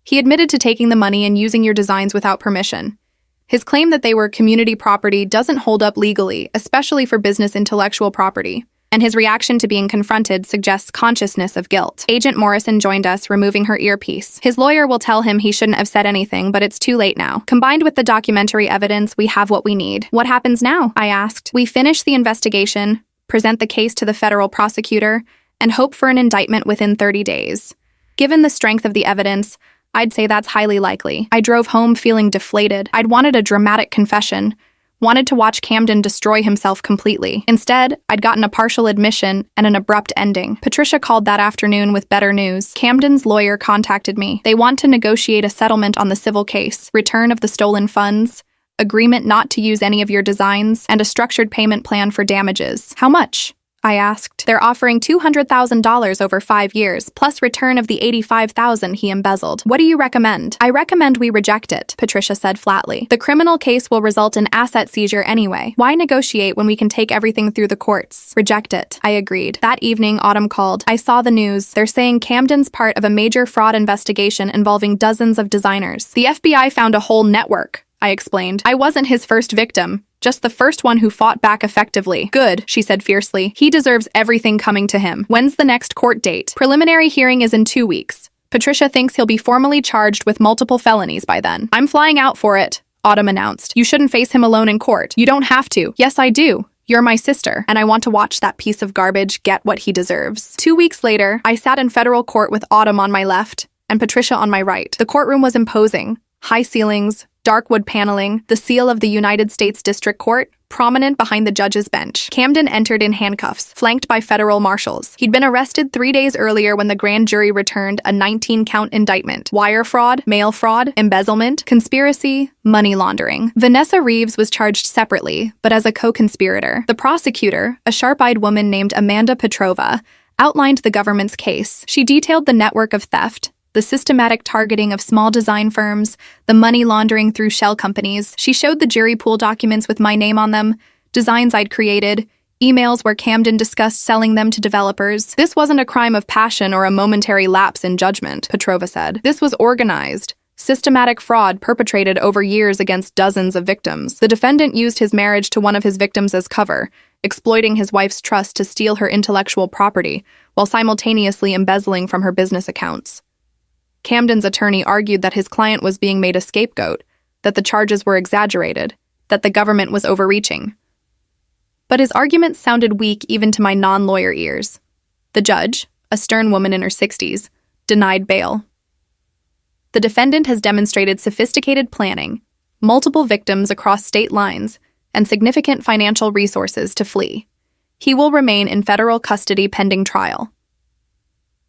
He admitted to taking the money and using your designs without permission. His claim that they were community property doesn't hold up legally, especially for business intellectual property. And his reaction to being confronted suggests consciousness of guilt. Agent Morrison joined us, removing her earpiece. His lawyer will tell him he shouldn't have said anything, but it's too late now. Combined with the documentary evidence, we have what we need. What happens now? I asked. We finish the investigation, present the case to the federal prosecutor, and hope for an indictment within 30 days. Given the strength of the evidence, I'd say that's highly likely. I drove home feeling deflated. I'd wanted a dramatic confession, wanted to watch Camden destroy himself completely. Instead, I'd gotten a partial admission and an abrupt ending. Patricia called that afternoon with better news. Camden's lawyer contacted me. They want to negotiate a settlement on the civil case, return of the stolen funds, agreement not to use any of your designs, and a structured payment plan for damages. How much? I asked. They're offering $200,000 over 5 years, plus return of the $85,000 he embezzled. What do you recommend? I recommend we reject it, Patricia said flatly. The criminal case will result in asset seizure anyway. Why negotiate when we can take everything through the courts? Reject it, I agreed. That evening, Autumn called. I saw the news. They're saying Camden's part of a major fraud investigation involving dozens of designers. The FBI found a whole network, I explained. I wasn't his first victim. Just the first one who fought back effectively. Good, she said fiercely. He deserves everything coming to him. When's the next court date? Preliminary hearing is in 2 weeks. Patricia thinks he'll be formally charged with multiple felonies by then. I'm flying out for it, Autumn announced. You shouldn't face him alone in court. You don't have to. Yes, I do. You're my sister, and I want to watch that piece of garbage get what he deserves. 2 weeks later, I sat in federal court with Autumn on my left and Patricia on my right. The courtroom was imposing. High ceilings, dark wood paneling, the seal of the United States District Court, prominent behind the judge's bench. Camden entered in handcuffs, flanked by federal marshals. He'd been arrested 3 days earlier when the grand jury returned a 19-count indictment. Wire fraud, mail fraud, embezzlement, conspiracy, money laundering. Vanessa Reeves was charged separately, but as a co-conspirator. The prosecutor, a sharp-eyed woman named Amanda Petrova, outlined the government's case. She detailed the network of theft, the systematic targeting of small design firms, the money laundering through shell companies. She showed the jury pool documents with my name on them, designs I'd created, emails where Camden discussed selling them to developers. This wasn't a crime of passion or a momentary lapse in judgment, Petrova said. This was organized, systematic fraud perpetrated over years against dozens of victims. The defendant used his marriage to one of his victims as cover, exploiting his wife's trust to steal her intellectual property, while simultaneously embezzling from her business accounts. Camden's attorney argued that his client was being made a scapegoat, that the charges were exaggerated, that the government was overreaching. But his arguments sounded weak even to my non-lawyer ears. The judge, a stern woman in her 60s, denied bail. The defendant has demonstrated sophisticated planning, multiple victims across state lines, and significant financial resources to flee. He will remain in federal custody pending trial.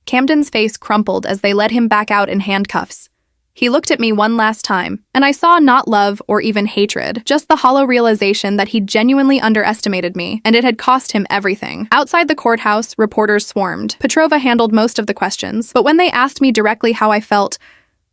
Camden's face crumpled as they led him back out in handcuffs. He looked at me one last time, and I saw not love or even hatred, just the hollow realization that he genuinely underestimated me, and it had cost him everything. Outside the courthouse, reporters swarmed. Petrova handled most of the questions, but when they asked me directly how I felt,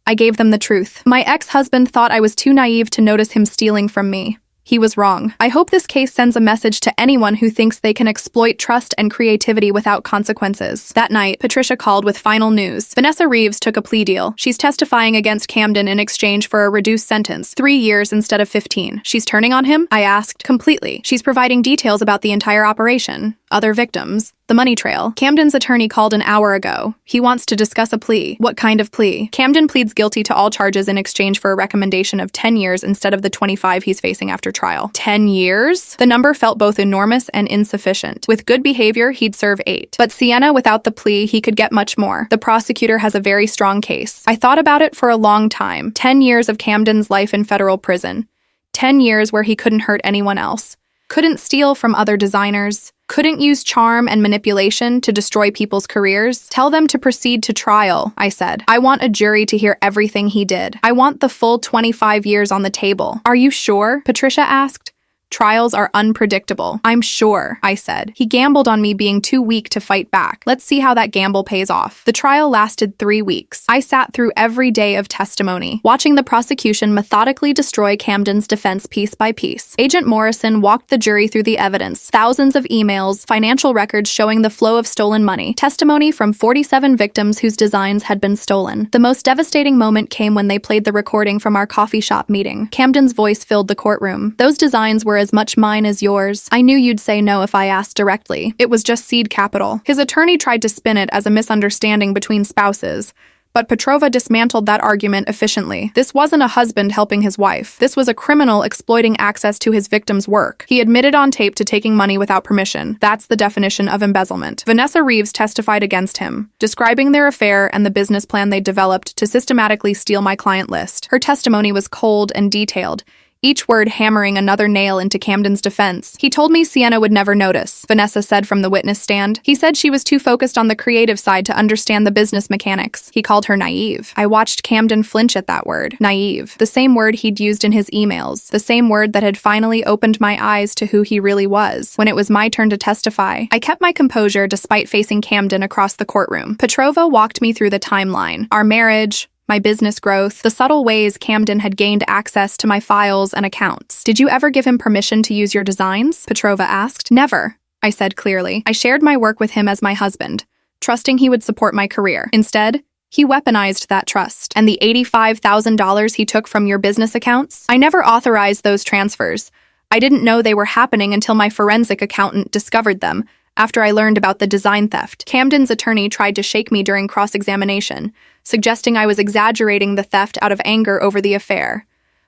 I gave them the truth. My ex-husband thought I was too naive to notice him stealing from me. He was wrong. I hope this case sends a message to anyone who thinks they can exploit trust and creativity without consequences. That night, Patricia called with final news. Vanessa Reeves took a plea deal. She's testifying against Camden in exchange for a reduced sentence, 3 years instead of 15. She's turning on him? I asked. Completely. She's providing details about the entire operation, other victims, the money trail. Camden's attorney called an hour ago. He wants to discuss a plea. What kind of plea? Camden pleads guilty to all charges in exchange for a recommendation of 10 years instead of the 25 he's facing after trial. 10 years? The number felt both enormous and insufficient. With good behavior, he'd serve 8. But Sienna, without the plea, he could get much more. The prosecutor has a very strong case. I thought about it for a long time. 10 years of Camden's life in federal prison. 10 years where he couldn't hurt anyone else. Couldn't steal from other designers. Couldn't use charm and manipulation to destroy people's careers. Tell them to proceed to trial, I said. I want a jury to hear everything he did. I want the full 25 years on the table. Are you sure? Patricia asked. Trials are unpredictable. I'm sure, I said. He gambled on me being too weak to fight back. Let's see how that gamble pays off. The trial lasted 3 weeks. I sat through every day of testimony, watching the prosecution methodically destroy Camden's defense piece by piece. Agent Morrison walked the jury through the evidence, thousands of emails, financial records showing the flow of stolen money, testimony from 47 victims whose designs had been stolen. The most devastating moment came when they played the recording from our coffee shop meeting. Camden's voice filled the courtroom. Those designs were as much mine as yours. I knew you'd say no if I asked directly. It was just seed capital. His attorney tried to spin it as a misunderstanding between spouses, but Petrova dismantled that argument efficiently. This wasn't a husband helping his wife. This was a criminal exploiting access to his victim's work. He admitted on tape to taking money without permission. That's the definition of embezzlement. Vanessa Reeves testified against him, describing their affair and the business plan they developed to systematically steal my client list. Her testimony was cold and detailed, each word hammering another nail into Camden's defense. He told me Sienna would never notice, Vanessa said from the witness stand. He said she was too focused on the creative side to understand the business mechanics. He called her naive. I watched Camden flinch at that word. Naive. The same word he'd used in his emails. The same word that had finally opened my eyes to who he really was. When it was my turn to testify, I kept my composure despite facing Camden across the courtroom. Petrova walked me through the timeline. Our marriage, my business growth, the subtle ways Camden had gained access to my files and accounts. Did you ever give him permission to use your designs? Petrova asked. Never, I said clearly. I shared my work with him as my husband, trusting he would support my career. Instead, he weaponized that trust. And the $85,000 he took from your business accounts? I never authorized those transfers. I didn't know they were happening until my forensic accountant discovered them, after I learned about the design theft. Camden's attorney tried to shake me during cross-examination, suggesting I was exaggerating the theft out of anger over the affair.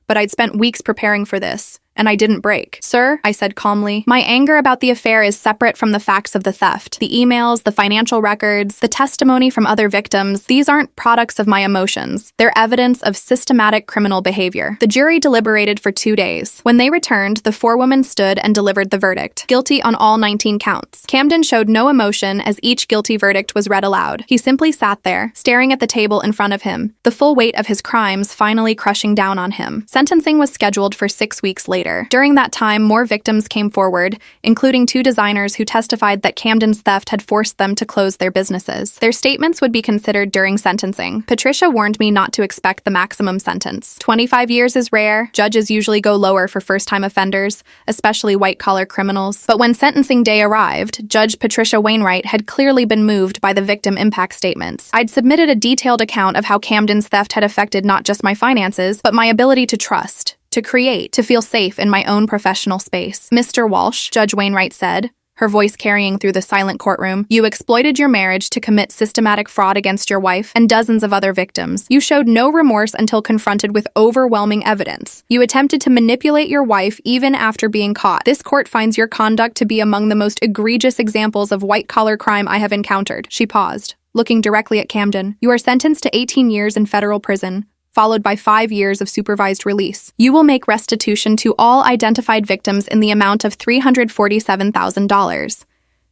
But I'd spent weeks preparing for this, and I didn't break. Sir, I said calmly, my anger about the affair is separate from the facts of the theft. The emails, the financial records, the testimony from other victims, these aren't products of my emotions. They're evidence of systematic criminal behavior. The jury deliberated for 2 days. When they returned, the forewoman stood and delivered the verdict. Guilty on all 19 counts. Camden showed no emotion as each guilty verdict was read aloud. He simply sat there, staring at the table in front of him, the full weight of his crimes finally crushing down on him. Sentencing was scheduled for 6 weeks later. During that time, more victims came forward, including 2 designers who testified that Camden's theft had forced them to close their businesses. Their statements would be considered during sentencing. Patricia warned me not to expect the maximum sentence. 25 years is rare. Judges usually go lower for first-time offenders, especially white-collar criminals. But when sentencing day arrived, Judge Patricia Wainwright had clearly been moved by the victim impact statements. I'd submitted a detailed account of how Camden's theft had affected not just my finances, but my ability to trust, to create, to feel safe in my own professional space. Mr. Walsh, Judge Wainwright said, her voice carrying through the silent courtroom, you exploited your marriage to commit systematic fraud against your wife and dozens of other victims. You showed no remorse until confronted with overwhelming evidence. You attempted to manipulate your wife even after being caught. This court finds your conduct to be among the most egregious examples of white-collar crime I have encountered. She paused, looking directly at Camden. You are sentenced to 18 years in federal prison, followed by 5 years of supervised release. You will make restitution to all identified victims in the amount of $347,000.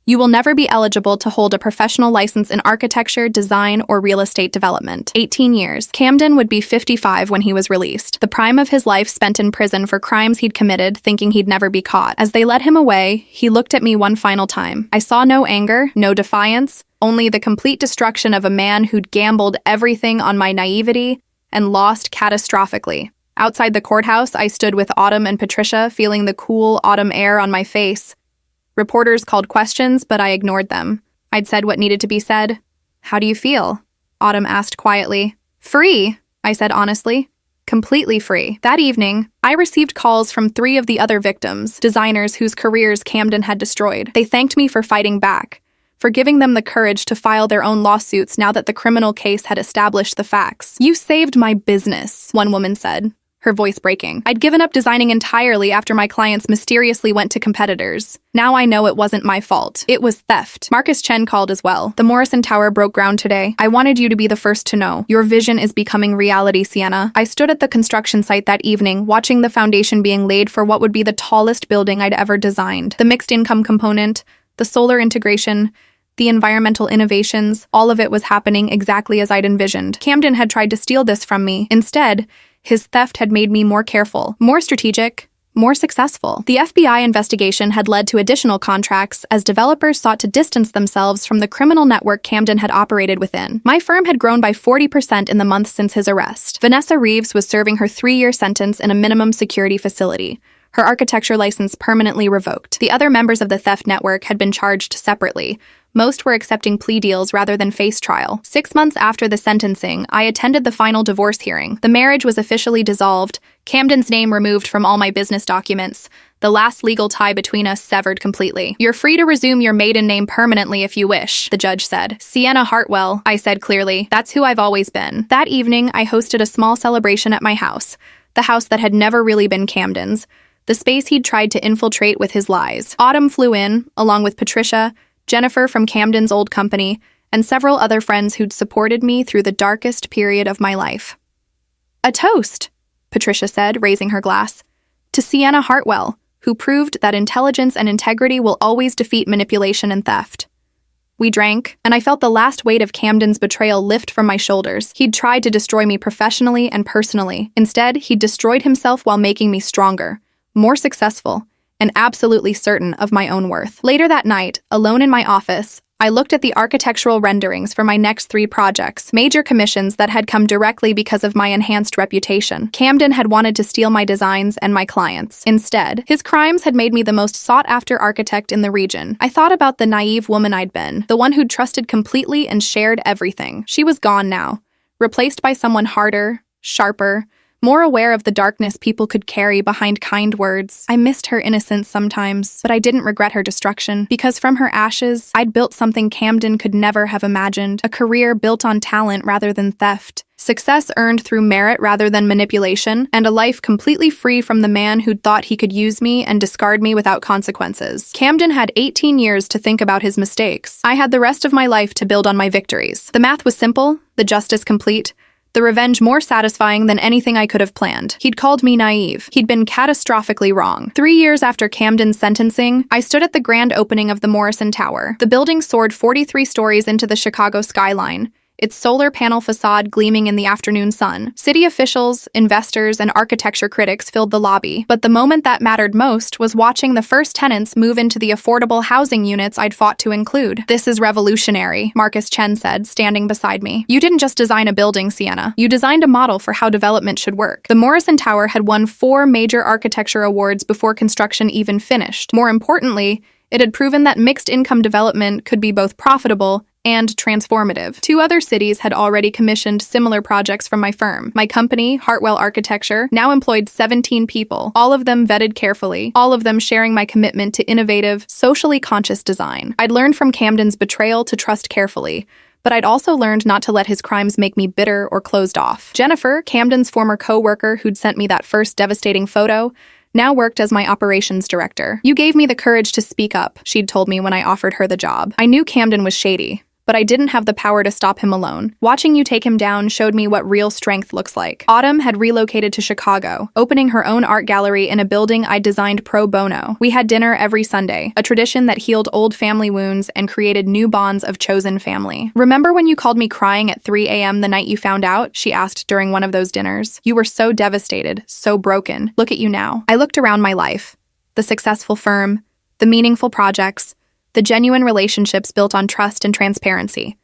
You will never be eligible to hold a professional license in architecture, design, or real estate development. 18 years. Camden would be 55 when he was released, the prime of his life spent in prison for crimes he'd committed, thinking he'd never be caught. As they led him away, he looked at me one final time. I saw no anger, no defiance, only the complete destruction of a man who'd gambled everything on my naivety and lost catastrophically. Outside the courthouse, I stood with Autumn and Patricia, feeling the cool autumn air on my face. Reporters called questions, but I ignored them. I'd said what needed to be said. How do you feel? Autumn asked quietly. Free, I said honestly. Completely free. That evening, I received calls from 3 of the other victims, designers whose careers Camden had destroyed. They thanked me for fighting back, for giving them the courage to file their own lawsuits now that the criminal case had established the facts. You saved my business, one woman said, her voice breaking. I'd given up designing entirely after my clients mysteriously went to competitors. Now I know it wasn't my fault. It was theft. Marcus Chen called as well. The Morrison Tower broke ground today. I wanted you to be the first to know. Your vision is becoming reality, Sienna. I stood at the construction site that evening, watching the foundation being laid for what would be the tallest building I'd ever designed. The mixed income component, the solar integration, the environmental innovations, all of it was happening exactly as I'd envisioned. Camden had tried to steal this from me. Instead, his theft had made me more careful, more strategic, more successful. The FBI investigation had led to additional contracts as developers sought to distance themselves from the criminal network Camden had operated within. My firm had grown by 40% in the months since his arrest. Vanessa Reeves was serving her 3-year sentence in a minimum security facility, her architecture license permanently revoked. The other members of the theft network had been charged separately. Most were accepting plea deals rather than face trial. 6 months after the sentencing, I attended the final divorce hearing. The marriage was officially dissolved, Camden's name removed from all my business documents, the last legal tie between us severed completely. You're free to resume your maiden name permanently if you wish, the judge said. Sienna Hartwell, I said clearly. That's who I've always been. That evening, I hosted a small celebration at my house, the house that had never really been Camden's, the space he'd tried to infiltrate with his lies. Autumn flew in, along with Patricia, Jennifer from Camden's old company, and several other friends who'd supported me through the darkest period of my life. A toast, Patricia said, raising her glass. to Sienna Hartwell, who proved that intelligence and integrity will always defeat manipulation and theft. We drank, and I felt the last weight of Camden's betrayal lift from my shoulders. He'd tried to destroy me professionally and personally. Instead, he'd destroyed himself while making me stronger, more successful, and absolutely certain of my own worth. Later that night, alone in my office, I looked at the architectural renderings for my next 3 projects, major commissions that had come directly because of my enhanced reputation. Camden had wanted to steal my designs and my clients. Instead, his crimes had made me the most sought-after architect in the region. I thought about the naive woman I'd been, the one who'd trusted completely and shared everything. She was gone now, replaced by someone harder, sharper, more aware of the darkness people could carry behind kind words. I missed her innocence sometimes, but I didn't regret her destruction, because from her ashes, I'd built something Camden could never have imagined, a career built on talent rather than theft, success earned through merit rather than manipulation, and a life completely free from the man who'd thought he could use me and discard me without consequences. Camden had 18 years to think about his mistakes. I had the rest of my life to build on my victories. The math was simple, the justice complete, the revenge more satisfying than anything I could have planned. He'd called me naive. He'd been catastrophically wrong. 3 years after Camden's sentencing, I stood at the grand opening of the Morrison Tower. The building soared 43 stories into the Chicago skyline, its solar panel facade gleaming in the afternoon sun. City officials, investors, and architecture critics filled the lobby. But the moment that mattered most was watching the first tenants move into the affordable housing units I'd fought to include. "This is revolutionary," Marcus Chen said, standing beside me. "You didn't just design a building, Sienna. You designed a model for how development should work." The Morrison Tower had won 4 major architecture awards before construction even finished. More importantly, it had proven that mixed-income development could be both profitable and transformative. 2 other cities had already commissioned similar projects from my firm. My company, Hartwell Architecture, now employed 17 people, all of them vetted carefully, all of them sharing my commitment to innovative, socially conscious design. I'd learned from Camden's betrayal to trust carefully, but I'd also learned not to let his crimes make me bitter or closed off. Jennifer, Camden's former co-worker who'd sent me that first devastating photo, now worked as my operations director. "You gave me the courage to speak up," she'd told me when I offered her the job. "I knew Camden was shady, but I didn't have the power to stop him alone. Watching you take him down showed me what real strength looks like." Autumn had relocated to Chicago, opening her own art gallery in a building I designed pro bono. We had dinner every Sunday, a tradition that healed old family wounds and created new bonds of chosen family. "Remember when you called me crying at 3 a.m. the night you found out?" she asked during one of those dinners. "You were so devastated, so broken. Look at you now." I looked around my life. The successful firm, the meaningful projects, the genuine relationships built on trust and transparency.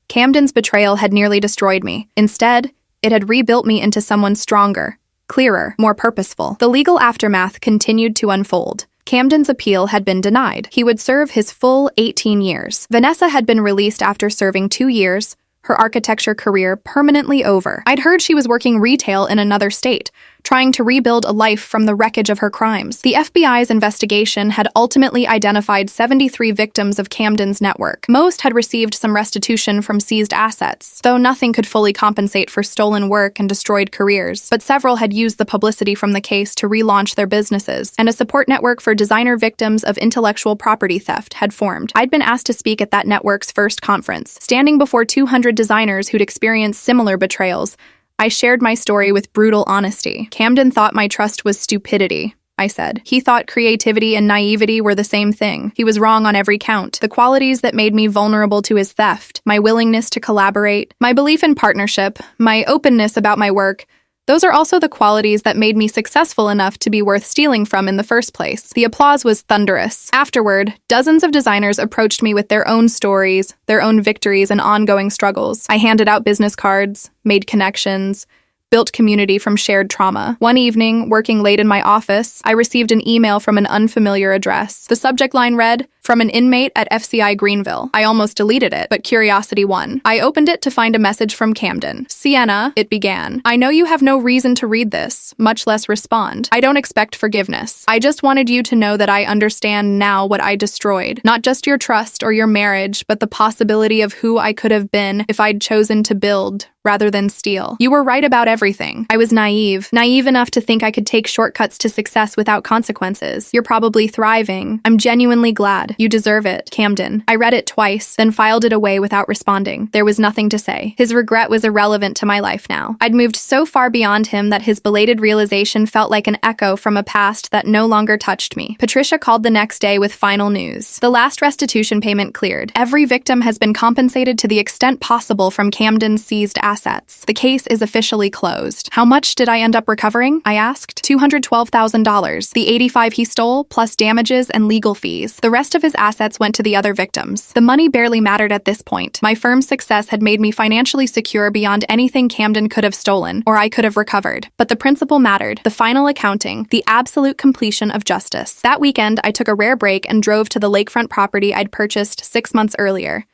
Camden's betrayal had nearly destroyed me. Instead, it had rebuilt me into someone stronger, clearer, more purposeful. The legal aftermath continued to unfold. Camden's appeal had been denied. He would serve his full 18 years. Vanessa had been released after serving 2 years, her architecture career permanently over. I'd heard she was working retail in another state, trying to rebuild a life from the wreckage of her crimes. The FBI's investigation had ultimately identified 73 victims of Camden's network. Most had received some restitution from seized assets, though nothing could fully compensate for stolen work and destroyed careers. But several had used the publicity from the case to relaunch their businesses, and a support network for designer victims of intellectual property theft had formed. I'd been asked to speak at that network's first conference. Standing before 200 designers who'd experienced similar betrayals, I shared my story with brutal honesty. "Camden thought my trust was stupidity," I said. "He thought creativity and naivety were the same thing. He was wrong on every count. The qualities that made me vulnerable to his theft, my willingness to collaborate, my belief in partnership, my openness about my work, those are also the qualities that made me successful enough to be worth stealing from in the first place." The applause was thunderous. Afterward, dozens of designers approached me with their own stories, their own victories, and ongoing struggles. I handed out business cards, made connections, built community from shared trauma. One evening, working late in my office, I received an email from an unfamiliar address. The subject line read, "From an inmate at FCI Greenville." I almost deleted it, but curiosity won. I opened it to find a message from Camden. "Sienna," it began, "I know you have no reason to read this, much less respond. I don't expect forgiveness. I just wanted you to know that I understand now what I destroyed. Not just your trust or your marriage, but the possibility of who I could have been if I'd chosen to build rather than steal. You were right about everything. I was naive enough to think I could take shortcuts to success without consequences. You're probably thriving. I'm genuinely glad. "You deserve it, Camden." I read it twice, then filed it away without responding. There was nothing to say. His regret was irrelevant to my life now. I'd moved so far beyond him that his belated realization felt like an echo from a past that no longer touched me. Patricia called the next day with final news. The last restitution payment cleared. Every victim has been compensated to the extent possible from Camden's seized assets. The case is officially closed. How much did I end up recovering? I asked. $212,000. The $85,000 he stole, plus damages and legal fees. The rest of his assets went to the other victims. The money barely mattered at this point. My firm's success had made me financially secure beyond anything Camden could have stolen, or I could have recovered. But the principle mattered. The final accounting. The absolute completion of justice. That weekend, I took a rare break and drove to the lakefront property I'd purchased 6 months earlier.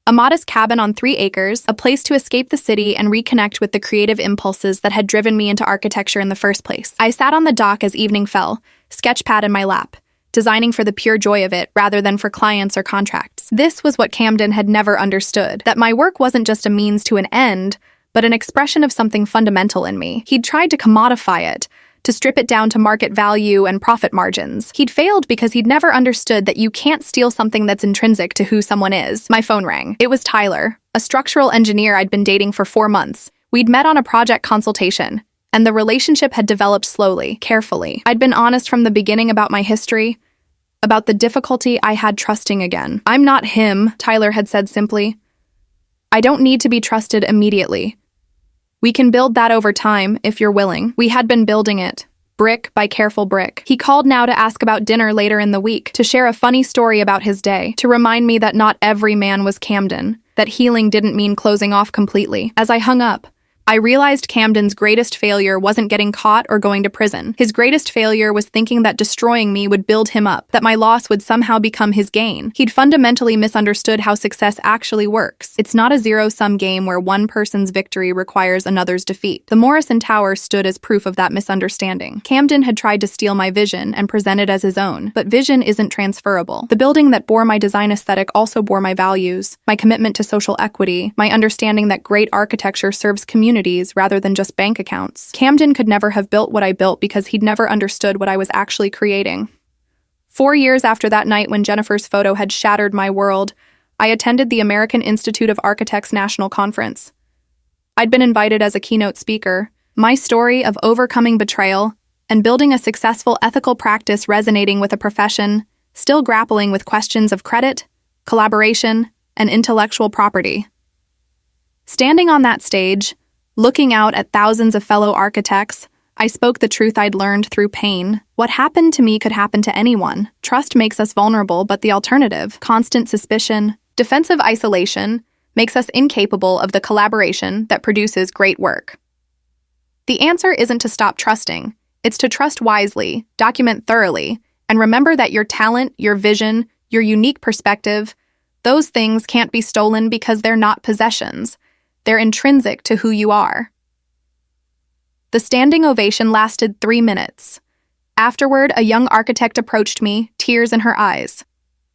A modest cabin on 3 acres, a place to escape the city and reconnect with the creative impulses that had driven me into architecture in the first place. I sat on the dock as evening fell, sketchpad in my lap, designing for the pure joy of it rather than for clients or contracts. This was what Camden had never understood, that my work wasn't just a means to an end, but an expression of something fundamental in me. He'd tried to commodify it, to strip it down to market value and profit margins. He'd failed because he'd never understood that you can't steal something that's intrinsic to who someone is. My phone rang. It was Tyler, a structural engineer I'd been dating for 4 months. We'd met on a project consultation, and the relationship had developed slowly, carefully. I'd been honest from the beginning about my history, about the difficulty I had trusting again. "I'm not him," Tyler had said simply. "I don't need to be trusted immediately. We can build that over time, if you're willing." We had been building it, brick by careful brick. He called now to ask about dinner later in the week, to share a funny story about his day, to remind me that not every man was Camden, that healing didn't mean closing off completely. As I hung up, I realized Camden's greatest failure wasn't getting caught or going to prison. His greatest failure was thinking that destroying me would build him up, that my loss would somehow become his gain. He'd fundamentally misunderstood how success actually works. It's not a zero-sum game where one person's victory requires another's defeat. The Morrison Tower stood as proof of that misunderstanding. Camden had tried to steal my vision and present it as his own, but vision isn't transferable. The building that bore my design aesthetic also bore my values, my commitment to social equity, my understanding that great architecture serves communities rather than just bank accounts. Camden could never have built what I built because he'd never understood what I was actually creating. 4 years after that night when Jennifer's photo had shattered my world, I attended the American Institute of Architects National Conference. I'd been invited as a keynote speaker. My story of overcoming betrayal and building a successful ethical practice resonating with a profession still grappling with questions of credit, collaboration, and intellectual property. Standing on that stage, looking out at thousands of fellow architects, I spoke the truth I'd learned through pain. What happened to me could happen to anyone. Trust makes us vulnerable, but the alternative, constant suspicion, defensive isolation, makes us incapable of the collaboration that produces great work. The answer isn't to stop trusting. It's to trust wisely, document thoroughly, and remember that your talent, your vision, your unique perspective, those things can't be stolen because they're not possessions. They're intrinsic to who you are. The standing ovation lasted 3 minutes. Afterward, a young architect approached me, tears in her eyes.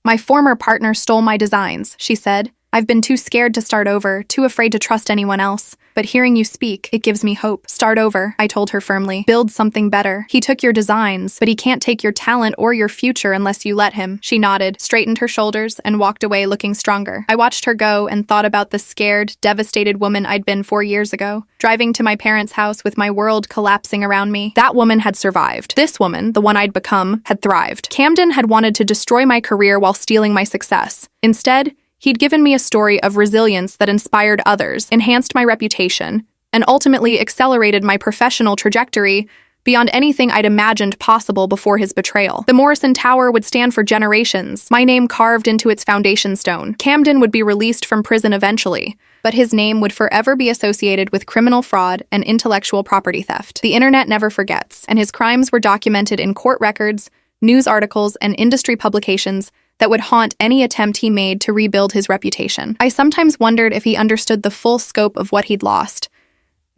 "My former partner stole my designs," she said. "I've been too scared to start over, too afraid to trust anyone else. But hearing you speak, it gives me hope." "Start over," I told her firmly. "Build something better. He took your designs, but he can't take your talent or your future unless you let him." She nodded, straightened her shoulders, and walked away looking stronger. I watched her go and thought about the scared, devastated woman I'd been 4 years ago, driving to my parents' house with my world collapsing around me. That woman had survived. This woman, the one I'd become, had thrived. Camden had wanted to destroy my career while stealing my success. Instead, he'd given me a story of resilience that inspired others, enhanced my reputation, and ultimately accelerated my professional trajectory beyond anything I'd imagined possible before his betrayal. The Morrison Tower would stand for generations, my name carved into its foundation stone. Camden would be released from prison eventually, but his name would forever be associated with criminal fraud and intellectual property theft. The internet never forgets, and his crimes were documented in court records, news articles, and industry publications that would haunt any attempt he made to rebuild his reputation. I sometimes wondered if he understood the full scope of what he'd lost.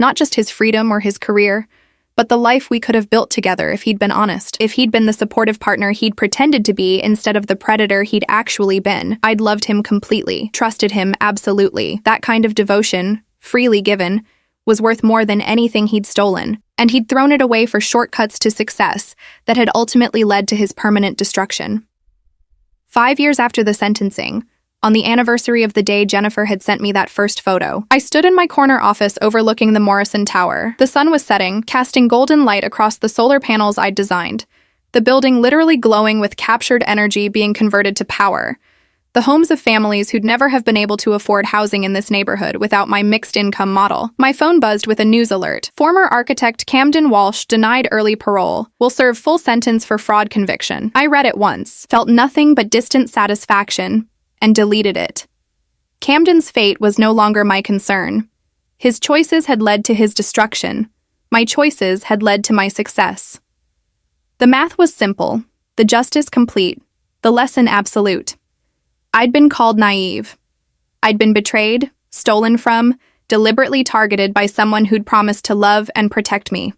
Not just his freedom or his career, but the life we could have built together if he'd been honest. If he'd been the supportive partner he'd pretended to be instead of the predator he'd actually been. I'd loved him completely, trusted him absolutely. That kind of devotion, freely given, was worth more than anything he'd stolen, and he'd thrown it away for shortcuts to success that had ultimately led to his permanent destruction. 5 years after the sentencing, on the anniversary of the day Jennifer had sent me that first photo, I stood in my corner office overlooking the Morrison Tower. The sun was setting, casting golden light across the solar panels I'd designed, the building literally glowing with captured energy being converted to power. The homes of families who'd never have been able to afford housing in this neighborhood without my mixed-income model. My phone buzzed with a news alert. Former architect Camden Walsh denied early parole. Will serve full sentence for fraud conviction. I read it once, felt nothing but distant satisfaction, and deleted it. Camden's fate was no longer my concern. His choices had led to his destruction. My choices had led to my success. The math was simple, the justice complete, the lesson absolute. I'd been called naive. I'd been betrayed, stolen from, deliberately targeted by someone who'd promised to love and protect me.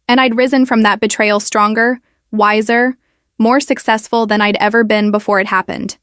And I'd risen from that betrayal stronger, wiser, more successful than I'd ever been before it happened.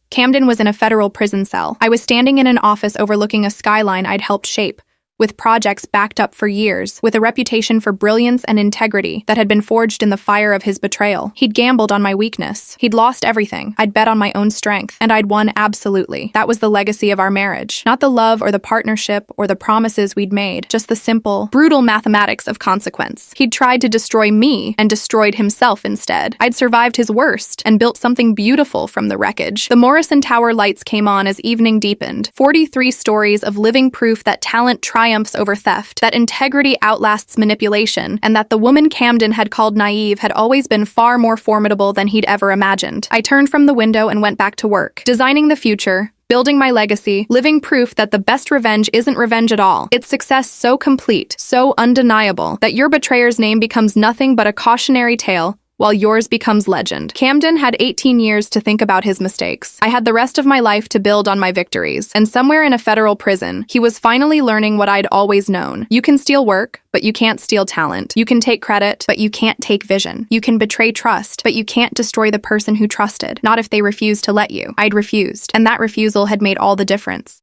Camden was in a federal prison cell. I was standing in an office overlooking a skyline I'd helped shape, with projects backed up for years, with a reputation for brilliance and integrity that had been forged in the fire of his betrayal. He'd gambled on my weakness. He'd lost everything. I'd bet on my own strength, and I'd won absolutely. That was the legacy of our marriage. Not the love or the partnership or the promises we'd made, just the simple, brutal mathematics of consequence. He'd tried to destroy me and destroyed himself instead. I'd survived his worst and built something beautiful from the wreckage. The Morrison Tower lights came on as evening deepened. 43 stories of living proof that talent triumphs over theft, that integrity outlasts manipulation, and that the woman Camden had called naive had always been far more formidable than he'd ever imagined. I turned from the window and went back to work, designing the future, building my legacy, living proof that the best revenge isn't revenge at all. It's success so complete, so undeniable, that your betrayer's name becomes nothing but a cautionary tale, while yours becomes legend. Camden had 18 years to think about his mistakes. I had the rest of my life to build on my victories. And somewhere in a federal prison, he was finally learning what I'd always known. You can steal work, but you can't steal talent. You can take credit, but you can't take vision. You can betray trust, but you can't destroy the person who trusted. Not if they refuse to let you. I'd refused, and that refusal had made all the difference.